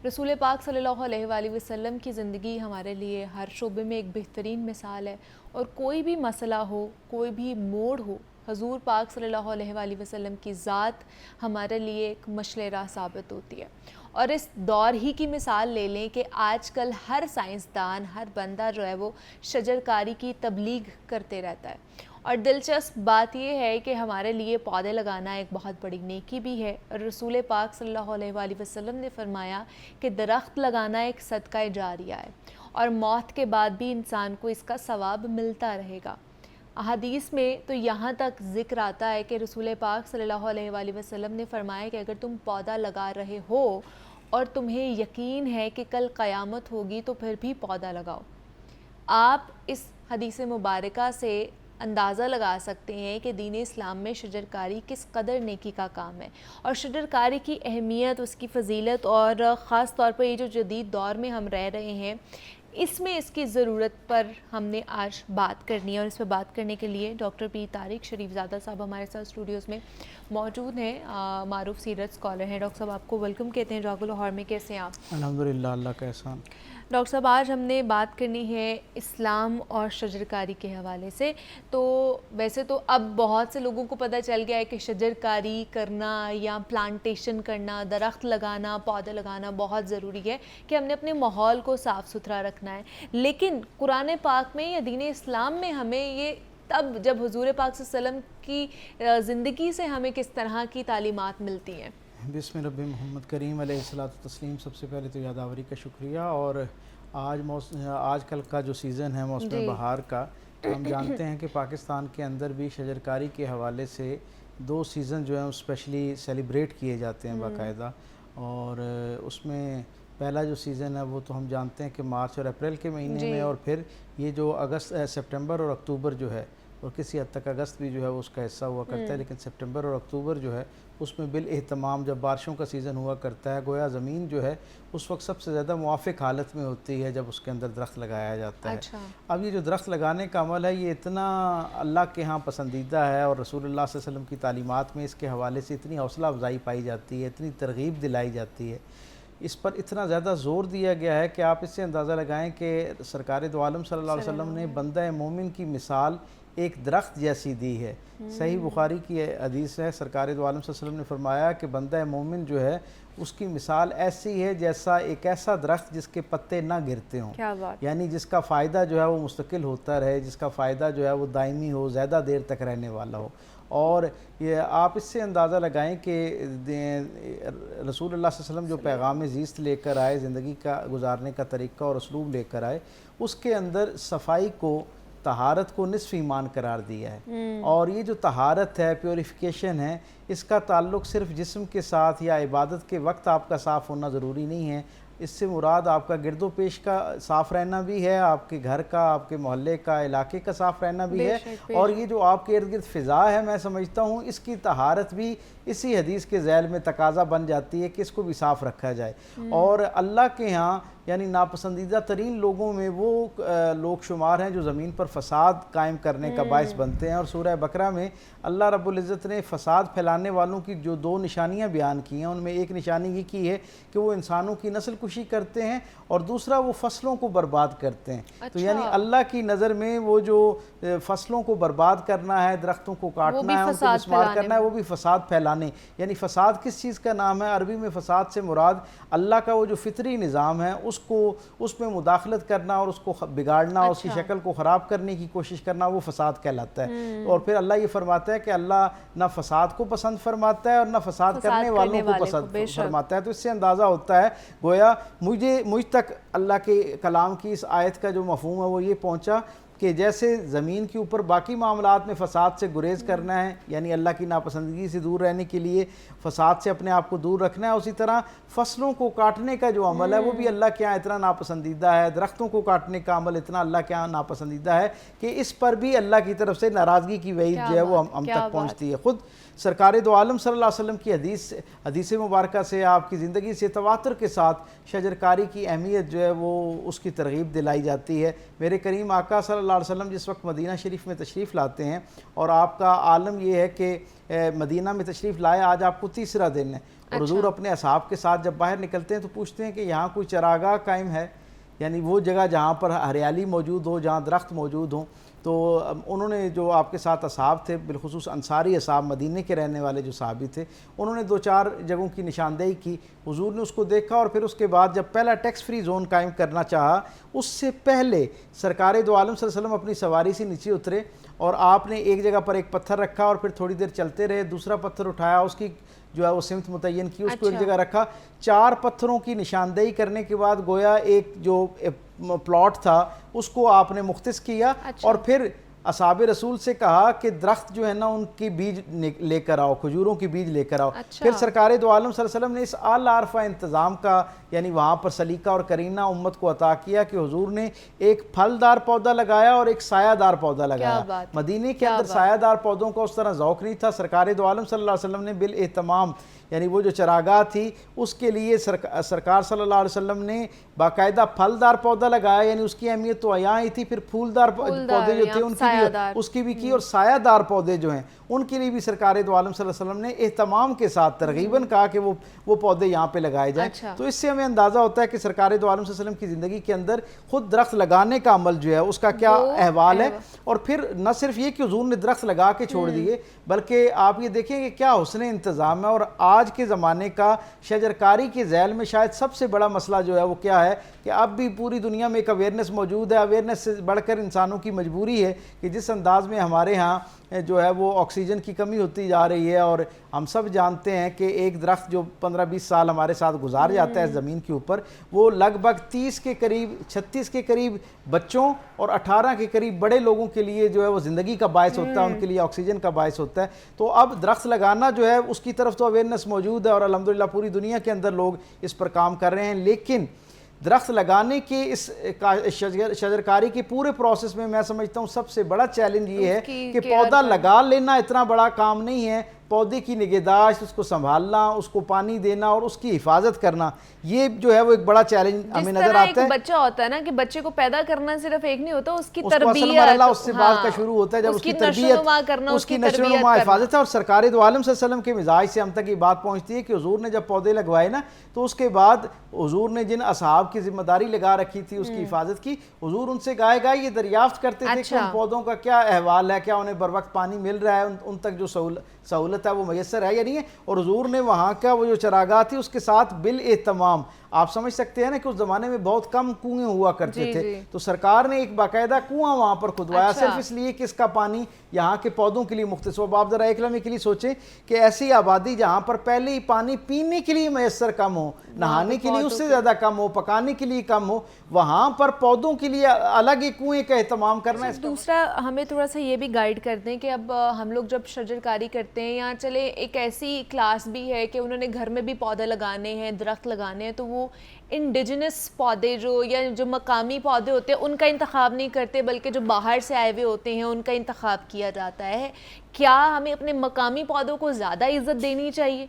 S1: रसूल पाक सल्लल्लाहु अलैहि वसल्लम की ज़िंदगी हमारे लिए हर शोबे में एक बेहतरीन मिसाल है और कोई भी मसला हो, कोई भी मोड़ हो, हजूर पाक सल्लल्लाहु अलैहि वसल्लम की ज़ात हमारे लिए एक मशले राह साबित होती है। और इस दौर ही की मिसाल ले लें कि आजकल हर साइंसदान, हर बंदा जो है वो शजरकारी की तबलीग करते रहता है। और दिलचस्प बात यह है कि हमारे लिए पौधे लगाना एक बहुत बड़ी नेकी भी है। रसूल पाक सल्लल्लाहु अलैहि वसल्लम ने फरमाया कि दरख्त लगाना एक सदका जारिया है और मौत के बाद भी इंसान को इसका सवाब मिलता रहेगा। अहादीस में तो यहाँ तक ज़िक्र आता है कि रसूल पाक सल्लल्लाहु अलैहि वसल्लम ने फरमाया कि अगर तुम पौधा लगा रहे हो और तुम्हें यकीन है कि कल क़यामत होगी तो फिर भी पौधा लगाओ। आप इस हदीस मुबारका से अंदाज़ा लगा सकते हैं कि दीन इस्लाम में शजरकारी किस कदर नेकी का काम है और शजरकारी की अहमियत, उसकी फ़जीलत और ख़ास तौर पर ये जो जदीद दौर में हम रह रहे हैं इसमें इसकी ज़रूरत पर हमने आज बात करनी है। और इस पर बात करने के लिए डॉक्टर पी तारिक शरीफजादा साहब हमारे साथ स्टूडियोज़ में मौजूद हैं, मारूफ सीरत स्कॉलर हैं। डॉक्टर साहब आपको वेलकम कहते हैं जागो लाहौर में। कैसे हैं आप?
S6: अल्हम्दुलिल्लाह, अल्लाह का एहसान।
S1: डॉक्टर साहब आज हमने बात करनी है इस्लाम और शजरकारी के हवाले से। तो वैसे तो अब बहुत से लोगों को पता चल गया है कि शजरकारी करना या प्लांटेशन करना, दरख्त लगाना, पौधे लगाना बहुत ज़रूरी है कि हमने अपने माहौल को साफ़ सुथरा रखना है। लेकिन कुरान पाक में या दीन इस्लाम में हमें ये तब जब हुजूर पाक सल्लल्लाहु अलैहि वसल्लम की ज़िंदगी से हमें किस तरह की तालीमात मिलती हैं?
S6: बिस्मिल्लाह रब्बी मोहम्मद करीम अलैहिस्सलातु तस्लीम। सबसे पहले तो यादावरी का शुक्रिया। और आजकल का जो सीज़न है मौसम बहार का, हम जानते हैं कि पाकिस्तान के अंदर भी शजरकारी के हवाले से 2 सीज़न जो हैं स्पेशली सेलिब्रेट किए जाते हैं बाकायदा। और उसमें पहला जो सीज़न है वो तो हम जानते हैं कि मार्च और अप्रैल के महीने में, और फिर ये जो सितंबर और अक्टूबर जो है, और किसी हद तक अगस्त भी जो है वो उसका हिस्सा हुआ करता है, लेकिन सितंबर और अक्टूबर जो है उसमें बिल एहतमाम जब बारिशों का सीज़न हुआ करता है, गोया ज़मीन जो है उस वक्त सबसे ज़्यादा मुआफ़िक हालत में होती है जब उसके अंदर दरख्त लगाया जाता है। अच्छा। अब ये जो दरख्त लगाने का अमल है ये इतना अल्लाह के यहाँ पसंदीदा है और रसूलुल्लाह सल्लल्लाहु अलैहि वसल्लम की तालीमात में इसके हवाले से इतनी हौसला अफजाई पाई जाती है, इतनी तरगीब दिलाई जाती है, इस पर इतना ज़्यादा ज़ोर दिया गया है कि आप इससे अंदाज़ा लगाएं कि सरकार दो आलम सल्लल्लाहु अलैहि वसल्लम ने बंदा मोमिन की मिसाल एक दरख्त जैसी दी है। सही बुखारी की हदीस है, सरकार दो आलम सल्लल्लाहु अलैहि वसल्लम ने फरमाया कि बंदा मोमिन जो है उसकी मिसाल ऐसी है जैसा एक ऐसा दरख्त जिसके पत्ते ना गिरते हों, यानी जिसका फ़ायदा जो है वो मुस्तकिल होता रहे, जिसका फ़ायदा जो है वो दायमी हो, ज़्यादा देर तक रहने वाला हो। और ये आप इससे अंदाज़ा लगाएं कि रसूलुल्लाह सल्लल्लाहु अलैहि वसल्लम जो पैगाम ज़ीस्त लेकर आए, ज़िंदगी का गुजारने का तरीक़ा और उसलूब लेकर आए, उसके अंदर सफाई को, तहारत को निस्फ़ ईमान करार दिया है। और ये जो तहारत है, प्योरिफिकेशन है, इसका ताल्लुक़ सिर्फ़ जिस्म के साथ या इबादत के वक्त आपका साफ़ होना ज़रूरी नहीं है। इससे मुराद आपका गिरदो पेश का साफ़ रहना भी है, आपके घर का, आपके मोहल्ले का, इलाके का साफ़ रहना भी है। और ये जो आपके इर्द गिर्द फ़िज़ा है, मैं समझता हूँ इसकी तहारत भी इसी हदीस के ज़ैल में तकाज़ा बन जाती है कि इसको भी साफ़ रखा जाए। और अल्लाह के यहाँ यानी नापसंदीदा तरीन लोगों में वो लोग शुमार हैं जो ज़मीन पर फ़साद कायम करने का बायस बनते हैं। और सूरह बकरा में अल्लाह रब्बुल इज़्ज़त ने फ़साद फैलाने वालों की जो 2 निशानियाँ बयान की हैं, उनमें एक निशानी ये की है कि वो इंसानों की नस्ल कुशी करते हैं और दूसरा वो फसलों को बर्बाद करते हैं। अच्छा। तो यानी अल्लाह की नज़र में वो जो फसलों को बर्बाद करना है, दरख्तों को काटना है, उनको इस्तेमाल करना है, वो भी फ़साद फैलाने। यानी फ़साद किस चीज़ का नाम है? अरबी में फ़साद से मुराद अल्लाह का वो जो फितरी निज़ाम है उसको, उसमें मुदाखलत करना और उसको बिगाड़ना, अच्छा। उसकी शक्ल को ख़राब करने की कोशिश करना, वो फ़साद कहलाता है। और फिर अल्लाह ये फरमाता है कि अल्लाह ना फ़साद को पसंद फरमाता है और ना फ़साद करने वालों को पसंद फरमाता है। तो इससे अंदाज़ा होता है गोया मुझ तक अल्लाह के कलाम की इस आयत का जो मफ़हूम है वो ये पहुँचा कि जैसे ज़मीन के ऊपर बाकी मामलात में फ़साद से गुरेज़ करना है, यानी अल्लाह की नापसंदगी से दूर रहने के लिए फ़साद से अपने आप को दूर रखना है, उसी तरह फ़सलों को काटने का जो अमल है वो भी अल्लाह के यहाँ इतना नापसंदीदा है, दरख्तों को काटने का अमल इतना अल्लाह के यहाँ नापसंदीदा है कि इस पर भी अल्लाह की तरफ से नाराज़गी की वही जो है वो हम तक पहुँचती है। ख़ुद सरकार दो आलम सल्लल्लाहु अलैहि वसल्लम की हदीस मुबारका से, आपकी ज़िंदगी से तवातुर के साथ शजरकारी की अहमियत जो है वो उसकी तरगीब दिलाई जाती है। मेरे करीम आका सल्लल्लाहु सल्लल्लाहु अलैहि वसल्लम जिस वक्त मदीना शरीफ में तशरीफ़ लाते हैं और आपका आलम ये है कि मदीना में तशरीफ़ लाए, आज आपको तीसरा दिन है और हुज़ूर अपने असहाब के साथ जब बाहर निकलते हैं तो पूछते हैं कि यहाँ कोई चरागाह कायम है, यानी वो जगह जहाँ पर हरियाली मौजूद हो, जहाँ दरख्त मौजूद हों। तो उन्होंने जो आपके साथ असहाब थे, बिलखुसूस अंसारी असहाब, मदीने के रहने वाले जो सहाबी थे, उन्होंने 2-4 जगहों की निशानदेही की। हुजूर ने उसको देखा और फिर उसके बाद जब पहला टैक्स फ्री जोन कायम करना चाहा, उससे पहले सरकार दो आलम सल्लल्लाहु अलैहि वसल्लम अपनी सवारी से नीचे उतरे और आपने एक जगह पर एक पत्थर रखा और फिर थोड़ी देर चलते रहे, दूसरा पत्थर उठाया, उसकी जो है वो सिमत मुतय्यन की, उसको एक जगह रखा। 4 पत्थरों की निशानदेही करने के बाद गोया एक जो प्लॉट था उसको आपने मुख्तस किया और फिर असहाबे रसूल से कहा कि दरख्त जो है ना उनकी बीज लेकर आओ, खजूरों की बीज लेकर आओ। फिर सरकार दो आलम सल्लल्लाहु अलैहि वसल्लम ने इस आला अरफा इंतज़ाम का यानी वहाँ पर सलीका और करीना उम्मत को अता किया कि हुजूर ने एक फलदार पौधा लगाया और एक सायादार पौधा लगाया। मदीने के अंदर सायादार पौधों का उस तरह ज़ौक़ नहीं था। सरकार दो आलम सल्लल्लाहु अलैहि वसल्लम ने बिल एहतमाम यानी वो जो चरागाह थी उसके लिए सरकार सल्लल्लाहु अलैहि वसल्लम ने बाकायदा फलदार पौधा लगाया, यानी उसकी अहमियत तो अयां ही थी। फिर फूलदार पौधे जो थे उनकी भी उसकी भी की और सायादार पौधे जो हैं उनके लिए भी सरकार दो आलम सल्लल्लाहु अलैहि वसल्लम ने एहतमाम के साथ तरगीबन कहा कि वो पौधे यहाँ पे लगाए जाएं। तो इससे हमें अंदाज़ा होता है कि सरकार दो आलम सल्लल्लाहु अलैहि वसल्लम की ज़िंदगी के अंदर खुद दरख्त लगाने का अमल जो है उसका क्या अहवाल है। और फिर न सिर्फ ये कि हुजूर ने दरख्त लगा के छोड़ दिए, बल्कि आप ये देखें कि क्या हुस्न इंतज़ाम है। और आज के ज़माने का शजरकारी के झैल में शायद सबसे बड़ा मसला जो है वो क्या है कि अब भी पूरी दुनिया में एक अवेयरनेस मौजूद है। अवेयरनेस से बढ़कर इंसानों की मजबूरी है कि जिस अंदाज में हमारे यहाँ जो है वो ऑक्सीजन की कमी होती जा रही है। और हम सब जानते हैं कि एक दरख्त जो 15-20 साल हमारे साथ गुजार जाता है ज़मीन के ऊपर, वो लगभग 30 के करीब 36 के करीब बच्चों और 18 के करीब बड़े लोगों के लिए जो है वो ज़िंदगी का बायस होता है, उनके लिए ऑक्सीजन का बायस होता है। तो अब दरख्त लगाना जो है उसकी तरफ तो अवेयरनेस मौजूद है और अल्हम्दुलिल्लाह पूरी दुनिया के अंदर लोग इस पर काम कर रहे हैं। लेकिन दरख्त लगाने के इस शजरकारी के पूरे प्रोसेस में मैं समझता हूँ सबसे बड़ा चैलेंज ये है कि पौधा लगा लेना इतना बड़ा काम नहीं है, पौधे की निगहदाश्त, उसको संभालना, उसको पानी देना और उसकी हिफाजत करना, ये जो है वो एक बड़ा चैलेंज हमें नजर आता है।
S1: बच्चा होता है ना कि बच्चे को पैदा करना सिर्फ एक नहीं होता, उसकी तरबियत
S6: उससे बाद का शुरू होता है जब उसकी तरबियत, उसकी नशोनुमा हिफाजत है। और सरकार दो आलम सल्लल्लाहु अलैहि वसल्लम के मिजाज से हम तक ये बात पहुँचती है कि हुजूर ने जब पौधे लगवाए ना तो उसके बाद हुजूर ने जिन असहाब की जिम्मेदारी लगा रखी थी उसकी हिफाजत की, हुजूर उनसे गाए ये दरियाफ्त करते थे कि उन पौधों का क्या अहवाल है, क्या उन्हें बर वक्त पानी मिल रहा है, उन तक जो सहूलत है वो मैसर है या नहीं है। और हुजूर ने वहाँ का वो जो चरागाह थी उसके साथ बिल एहतमाम, आप समझ सकते हैं ना कि उस ज़माने में बहुत कम कुएं हुआ करते थे, तो सरकार ने एक बाकायदा कुआं वहाँ पर खुदवाया सिर्फ इसलिए कि इसका पानी यहाँ के पौधों के लिए मुख्तस हो। आप ज़रा एक लम्हे के लिए सोचें कि ऐसी आबादी जहाँ पर पहले ही पानी पीने के लिए मैसर कम हो, नहाने के लिए उससे ज़्यादा कम हो, पकाने के लिए कम हो, वहाँ पर पौधों के लिए अलग एक कुएँ का एहतमाम करना।
S1: दूसरा हमें थोड़ा सा ये भी गाइड कर दें कि अब हम लोग जब शजरकारी करते हैं या चले एक ऐसी क्लास भी है कि उन्होंने घर में भी पौधे लगाने हैं, दरख्त लगाने हैं, तो वो इंडिजिनस पौधे जो मकामी पौधे होते हैं उनका इंतखाब नहीं करते, बल्कि जो बाहर से आए हुए होते हैं उनका इंतखाब किया जाता है। क्या हमें अपने मकामी पौधों को ज़्यादा इज्जत देनी चाहिए?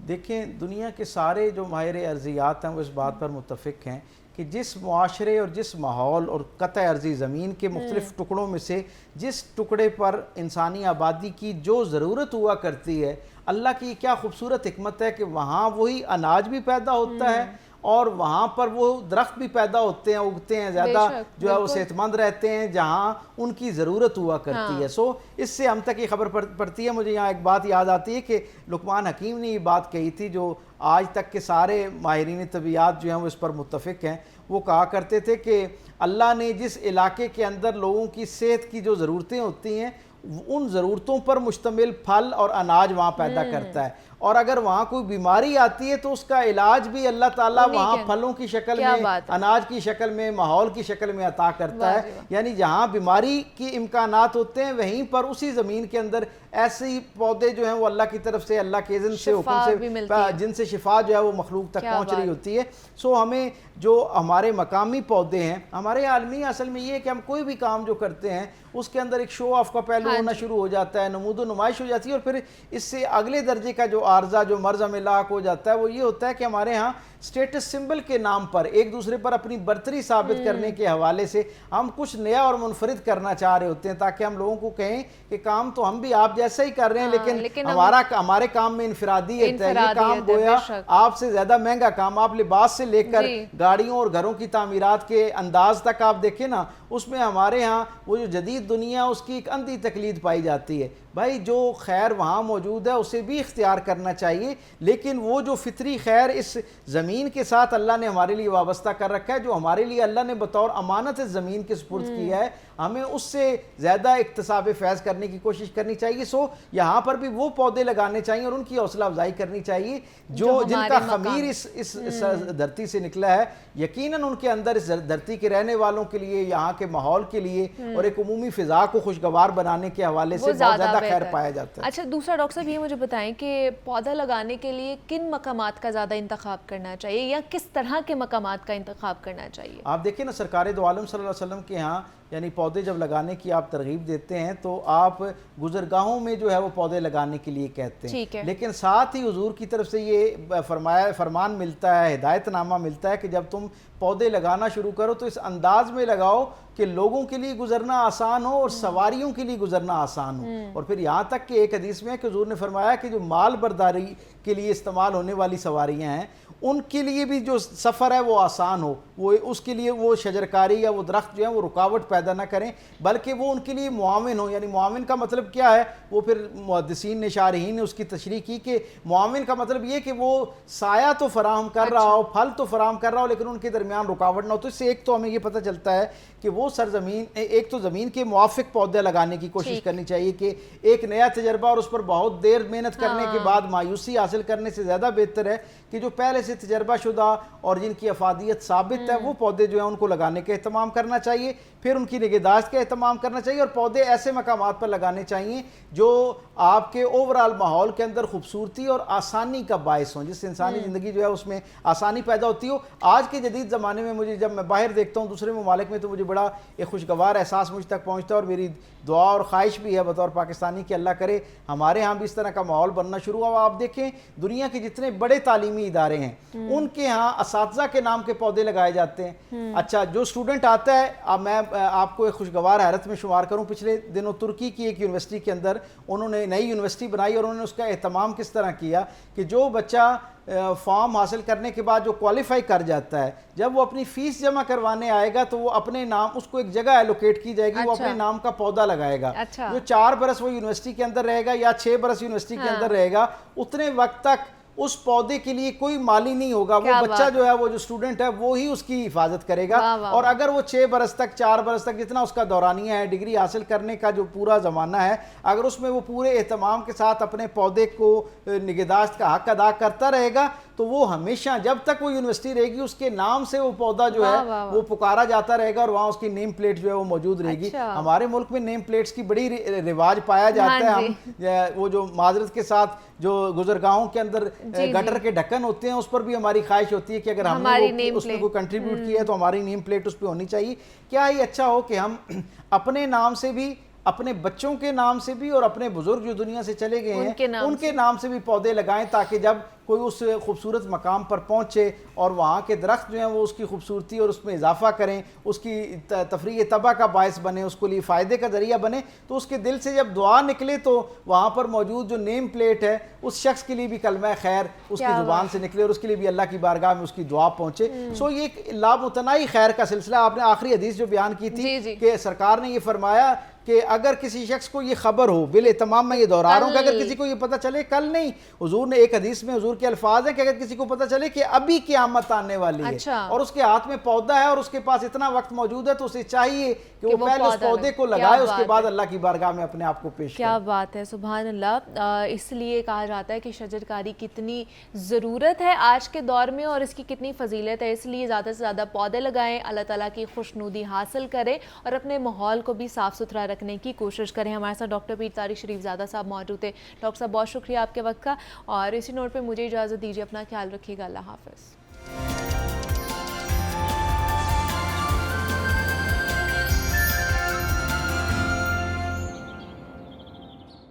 S6: देखें, दुनिया के सारे जो माहिर अर्जियात हैं वो इस बात पर मुत्तफ़िक हैं कि जिस मुआशरे और जिस माहौल और कतई अर्जी ज़मीन के मुख्तलिफ़ टुकड़ों में से जिस टुकड़े पर इंसानी आबादी की जो ज़रूरत हुआ करती है, अल्लाह की क्या खूबसूरत हिकमत है कि वहाँ वही अनाज भी पैदा होता है और वहाँ पर वो दरख्त भी पैदा होते हैं, उगते हैं, ज़्यादा जो है वो सेहतमंद रहते हैं जहाँ उनकी ज़रूरत हुआ करती है। सो इससे हम तक ये खबर पड़ती है। मुझे यहाँ एक बात याद आती है कि लुकमान हकीम ने ये बात कही थी जो आज तक के सारे माहिरीन तबीयत जो हैं वो इस पर मुत्तफ़िक हैं। वो कहा करते थे कि अल्लाह ने जिस इलाके के अंदर लोगों की सेहत की जो ज़रूरतें होती हैं उन ज़रूरतों पर मुश्तमिल फल और अनाज वहाँ पैदा करता है, और अगर वहाँ कोई बीमारी आती है तो उसका इलाज भी अल्लाह ताला वहाँ फलों की शक्ल में, अनाज की शक्ल में, माहौल की शक्ल में अता करता है। यानी जहाँ बीमारी की इम्कानात होते हैं वहीं पर उसी ज़मीन के अंदर ऐसे पौधे जो हैं वो अल्लाह की तरफ से, अल्लाह के इज़्न से, हुक्म से, जिनसे शिफा जो है वो मखलूक तक पहुँच रही होती है। सो हमें जो हमारे मकामी पौधे हैं, हमारे आलमी असल में ये है कि हम कोई भी काम जो करते हैं उसके अंदर एक शो ऑफ का पहलू होना शुरू हो जाता है, नमूदो नुमाइश हो जाती है, और फिर इससे अगले दर्जे का जो आर्जा, जो मर्ज हमें लाक हो जाता है वो ये होता है कि हमारे यहाँ स्टेटस सिंबल के नाम पर एक दूसरे पर अपनी बर्तरी साबित करने के हवाले से हम कुछ नया और मुनफरिद करना चाह रहे होते हैं, ताकि हम लोगों को कहें कि काम तो हम भी आप जैसा ही कर रहे हैं, लेकिन हमारे काम में इनफरादियत है, ये काम गोया आपसे ज्यादा महंगा काम। आप लिबास से लेकर गाड़ियों और घरों की तामीरात के अंदाज तक आप देखें ना, उसमें हमारे यहाँ वो जो जदीद दुनिया उसकी एक अंधी तकलीद पाई जाती है। भाई जो खैर वहाँ मौजूद है उसे भी इख्तियार करना चाहिए, लेकिन वो जो फितरी खैर इस ज़मीन के साथ अल्लाह ने हमारे लिए वाबस्ता कर रखा है, जो हमारे लिए अल्लाह ने बतौर अमानत ज़मीन के सुपुर्द किया है, हमें उससे ज़्यादा इक्तसाब फैज़ करने की कोशिश करनी चाहिए। सो यहाँ पर भी वो पौधे लगाने चाहिए और उनकी हौसला अफजाई करनी चाहिए जो जिनका खमीर इस धरती से निकला है। यकीनन उनके अंदर इस धरती के रहने वालों के लिए, यहाँ के माहौल के लिए और एक उमूमी फ़िज़ा को खुशगवार बनाने के हवाले से बहुत ज़्यादा खैर पाया जाता है।
S1: अच्छा, दूसरा डॉक्टर साहब ये मुझे बताएं कि पौधा लगाने के लिए किन मकामात का ज़्यादा इंतखाब करना चाहिए या किस तरह के मकामात का इंतखाब करना चाहिए?
S6: आप देखिए ना, सरकार दो आलम सल्लल्लाहु अलैहि वसल्लम के यहाँ यानी पौधे जब लगाने की आप तरगीब देते हैं तो आप गुजरगाहों में जो है वो पौधे लगाने के लिए कहते हैं, लेकिन साथ ही हुजूर की तरफ से ये फरमान मिलता है, हिदायतनामा मिलता है कि जब तुम पौधे लगाना शुरू करो तो इस अंदाज में लगाओ कि लोगों के लिए गुजरना आसान हो और सवारियों के लिए गुजरना आसान हो। और फिर यहाँ तक कि एक हदीस में है कि हुजूर ने फरमाया कि जो माल बर्दारी के लिए इस्तेमाल होने वाली सवारियाँ हैं उनके लिए भी जो सफ़र है वो आसान हो, वो उसके लिए वो शजरकारी या वो दरख्त जो है वो रुकावट पैदा ना करें, बल्कि वो उनके लिए मुआविन हो। यानी मुआविन का मतलब क्या है, वो फिर मुहद्दिसीन ने, शारहीन ने उसकी तशरीह की कि मुआविन का मतलब ये कि वो साया तो फराहम कर रहा हो, फल तो फराहम कर रहा हो, लेकिन उनके दरमियान रुकावट ना हो। तो इससे एक तो हमें ये पता चलता है कि वो सरजमीन, एक तो ज़मीन के मुआफ़िक पौधे लगाने की कोशिश करनी चाहिए कि एक नया तजर्बा और उस पर बहुत देर मेहनत करने के बाद मायूसी हासिल करने से ज़्यादा बेहतर है कि जो पहले से तजर्बा शुदा और जिनकी अफादियत साबित है वो पौधे जो है उनको लगाने का एहतमाम करना चाहिए, फिर उनकी निगहदाश्त का एहतमाम करना चाहिए और पौधे ऐसे मकामात पर लगाने चाहिए जो आपके ओवरऑल माहौल के अंदर खूबसूरती और आसानी का बायस हों, जिससे इंसानी ज़िंदगी जो है उसमें आसानी पैदा होती हो। आज के जदीद ज़माने में मुझे, जब मैं बाहर देखता हूँ दूसरे ममालिक में, तो मुझे बड़ा एक खुशगवार एहसास मुझ तक पहुँचता है और मेरी दुआ और ख्वाहिश भी है बतौर पाकिस्तानी कि अल्लाह करे हमारे यहाँ भी इस तरह का माहौल बनना शुरू हुआ। आप देखें दुनिया के जितने बड़े तालीमी इदारे हैं उनके यहाँ असातिज़ा के नाम के पौधे लगाए जाते हैं। अच्छा, जो स्टूडेंट आता है, अब मैं आपको एक खुशगवार हैरत में शुमार करूँ, पिछले दिनों तुर्की की एक यूनिवर्सिटी के अंदर उन्होंने नई यूनिवर्सिटी बनाई और उन्होंने उसका एहतमाम किस तरह किया कि जो बच्चा फॉर्म हासिल करने के बाद जो क्वालिफाई कर जाता है, जब वो अपनी फ़ीस जमा करवाने आएगा तो वो अपने नाम, उसको एक जगह एलोकेट की जाएगी, वो अपने नाम का पौधा लगाएगा। जो 4 बरस वो यूनिवर्सिटी के अंदर रहेगा या 6 बरस यूनिवर्सिटी के अंदर रहेगा, उतने वक्त तक उस पौधे के लिए कोई माली नहीं होगा। वो बच्चा जो है, वो जो स्टूडेंट है, वो ही उसकी हिफाजत करेगा। और अगर वो 6 बरस तक, 4 बरस तक, जितना उसका दौरानिया है डिग्री हासिल करने का जो पूरा ज़माना है, अगर उसमें वो पूरे एहतमाम के साथ अपने पौधे को निगहदाश्त का हक अदा करता रहेगा तो वो हमेशा, जब तक वो यूनिवर्सिटी रहेगी, उसके नाम से वो पौधा जो है वो पुकारा जाता रहेगा और वहाँ उसकी नेम प्लेट जो है वो मौजूद रहेगी। हमारे मुल्क में नेम प्लेट्स की बड़ी रिवाज पाया जाता है। हम वो जो माजरत के साथ जो गुजरगाहों के अंदर गटर के ढक्कन होते हैं उस पर भी हमारी ख्वाहिश होती है कि अगर हमने उसमें कोई कंट्रीब्यूट किया है तो हमारी नेम प्लेट उस पर होनी चाहिए। क्या ही अच्छा हो कि हम अपने नाम से भी, अपने बच्चों के नाम से भी और अपने बुजुर्ग जो दुनिया से चले गए हैं उनके नाम से भी पौधे लगाएं, ताकि जब कोई उस खूबसूरत मकाम पर पहुंचे और वहाँ के दरख्त जो हैं वो उसकी खूबसूरती और उसमें इजाफा करें, उसकी तफरीह तबा का बायस बने, उसके लिए फ़ायदे का ज़रिया बने, तो उसके दिल से जब दुआ निकले तो वहाँ पर मौजूद जो नेम प्लेट है उस शख्स के लिए भी कलमा खैर उसकी ज़ुबान से निकले और उसके लिए भी अल्लाह की बारगाह में उसकी दुआ पहुँचे। सो ये एक लामुतनाई खैर का सिलसिला। आपने आखिरी हदीस जो बयान की थी कि सरकार ने ये फरमाया कि अगर किसी शख्स को ये खबर हो, बिल तमाम मैं ये दोहरा रहा हूँ कि अगर किसी को ये पता चले, कल नहीं, हुजूर ने एक हदीस में हुजूर के अल्फाज हैं कि अगर किसी को पता चले कि अभी क़यामत आने वाली है और उसके हाथ में पौधा है और उसके पास इतना वक्त मौजूद है, तो उसे चाहिए कि वो पहले उस पौधे को लगाए, उसके बाद अल्लाह की बारगाह में अपने आप को पेश करे।
S1: क्या बात है, सुभान अल्लाह। इसलिए कहा जाता है कि शजरकारी कितनी ज़रूरत है आज के दौर में और इसकी कितनी फजीलत है, इसलिए ज़्यादा से ज़्यादा पौधे लगाएं, अल्लाह ताला की खुशनुदी हासिल करें और अपने माहौल को भी साफ़ सुथरा रखने की कोशिश करें। हमारे साथ डॉक्टर पीर तारिक शरीफजादा साहब मौजूद थे। डॉक्टर साहब बहुत शुक्रिया आपके वक्त का, और इसी नोट पे मुझे इजाज़त दीजिए, अपना ख्याल रखिएगा, अल्लाह हाफ़िज़।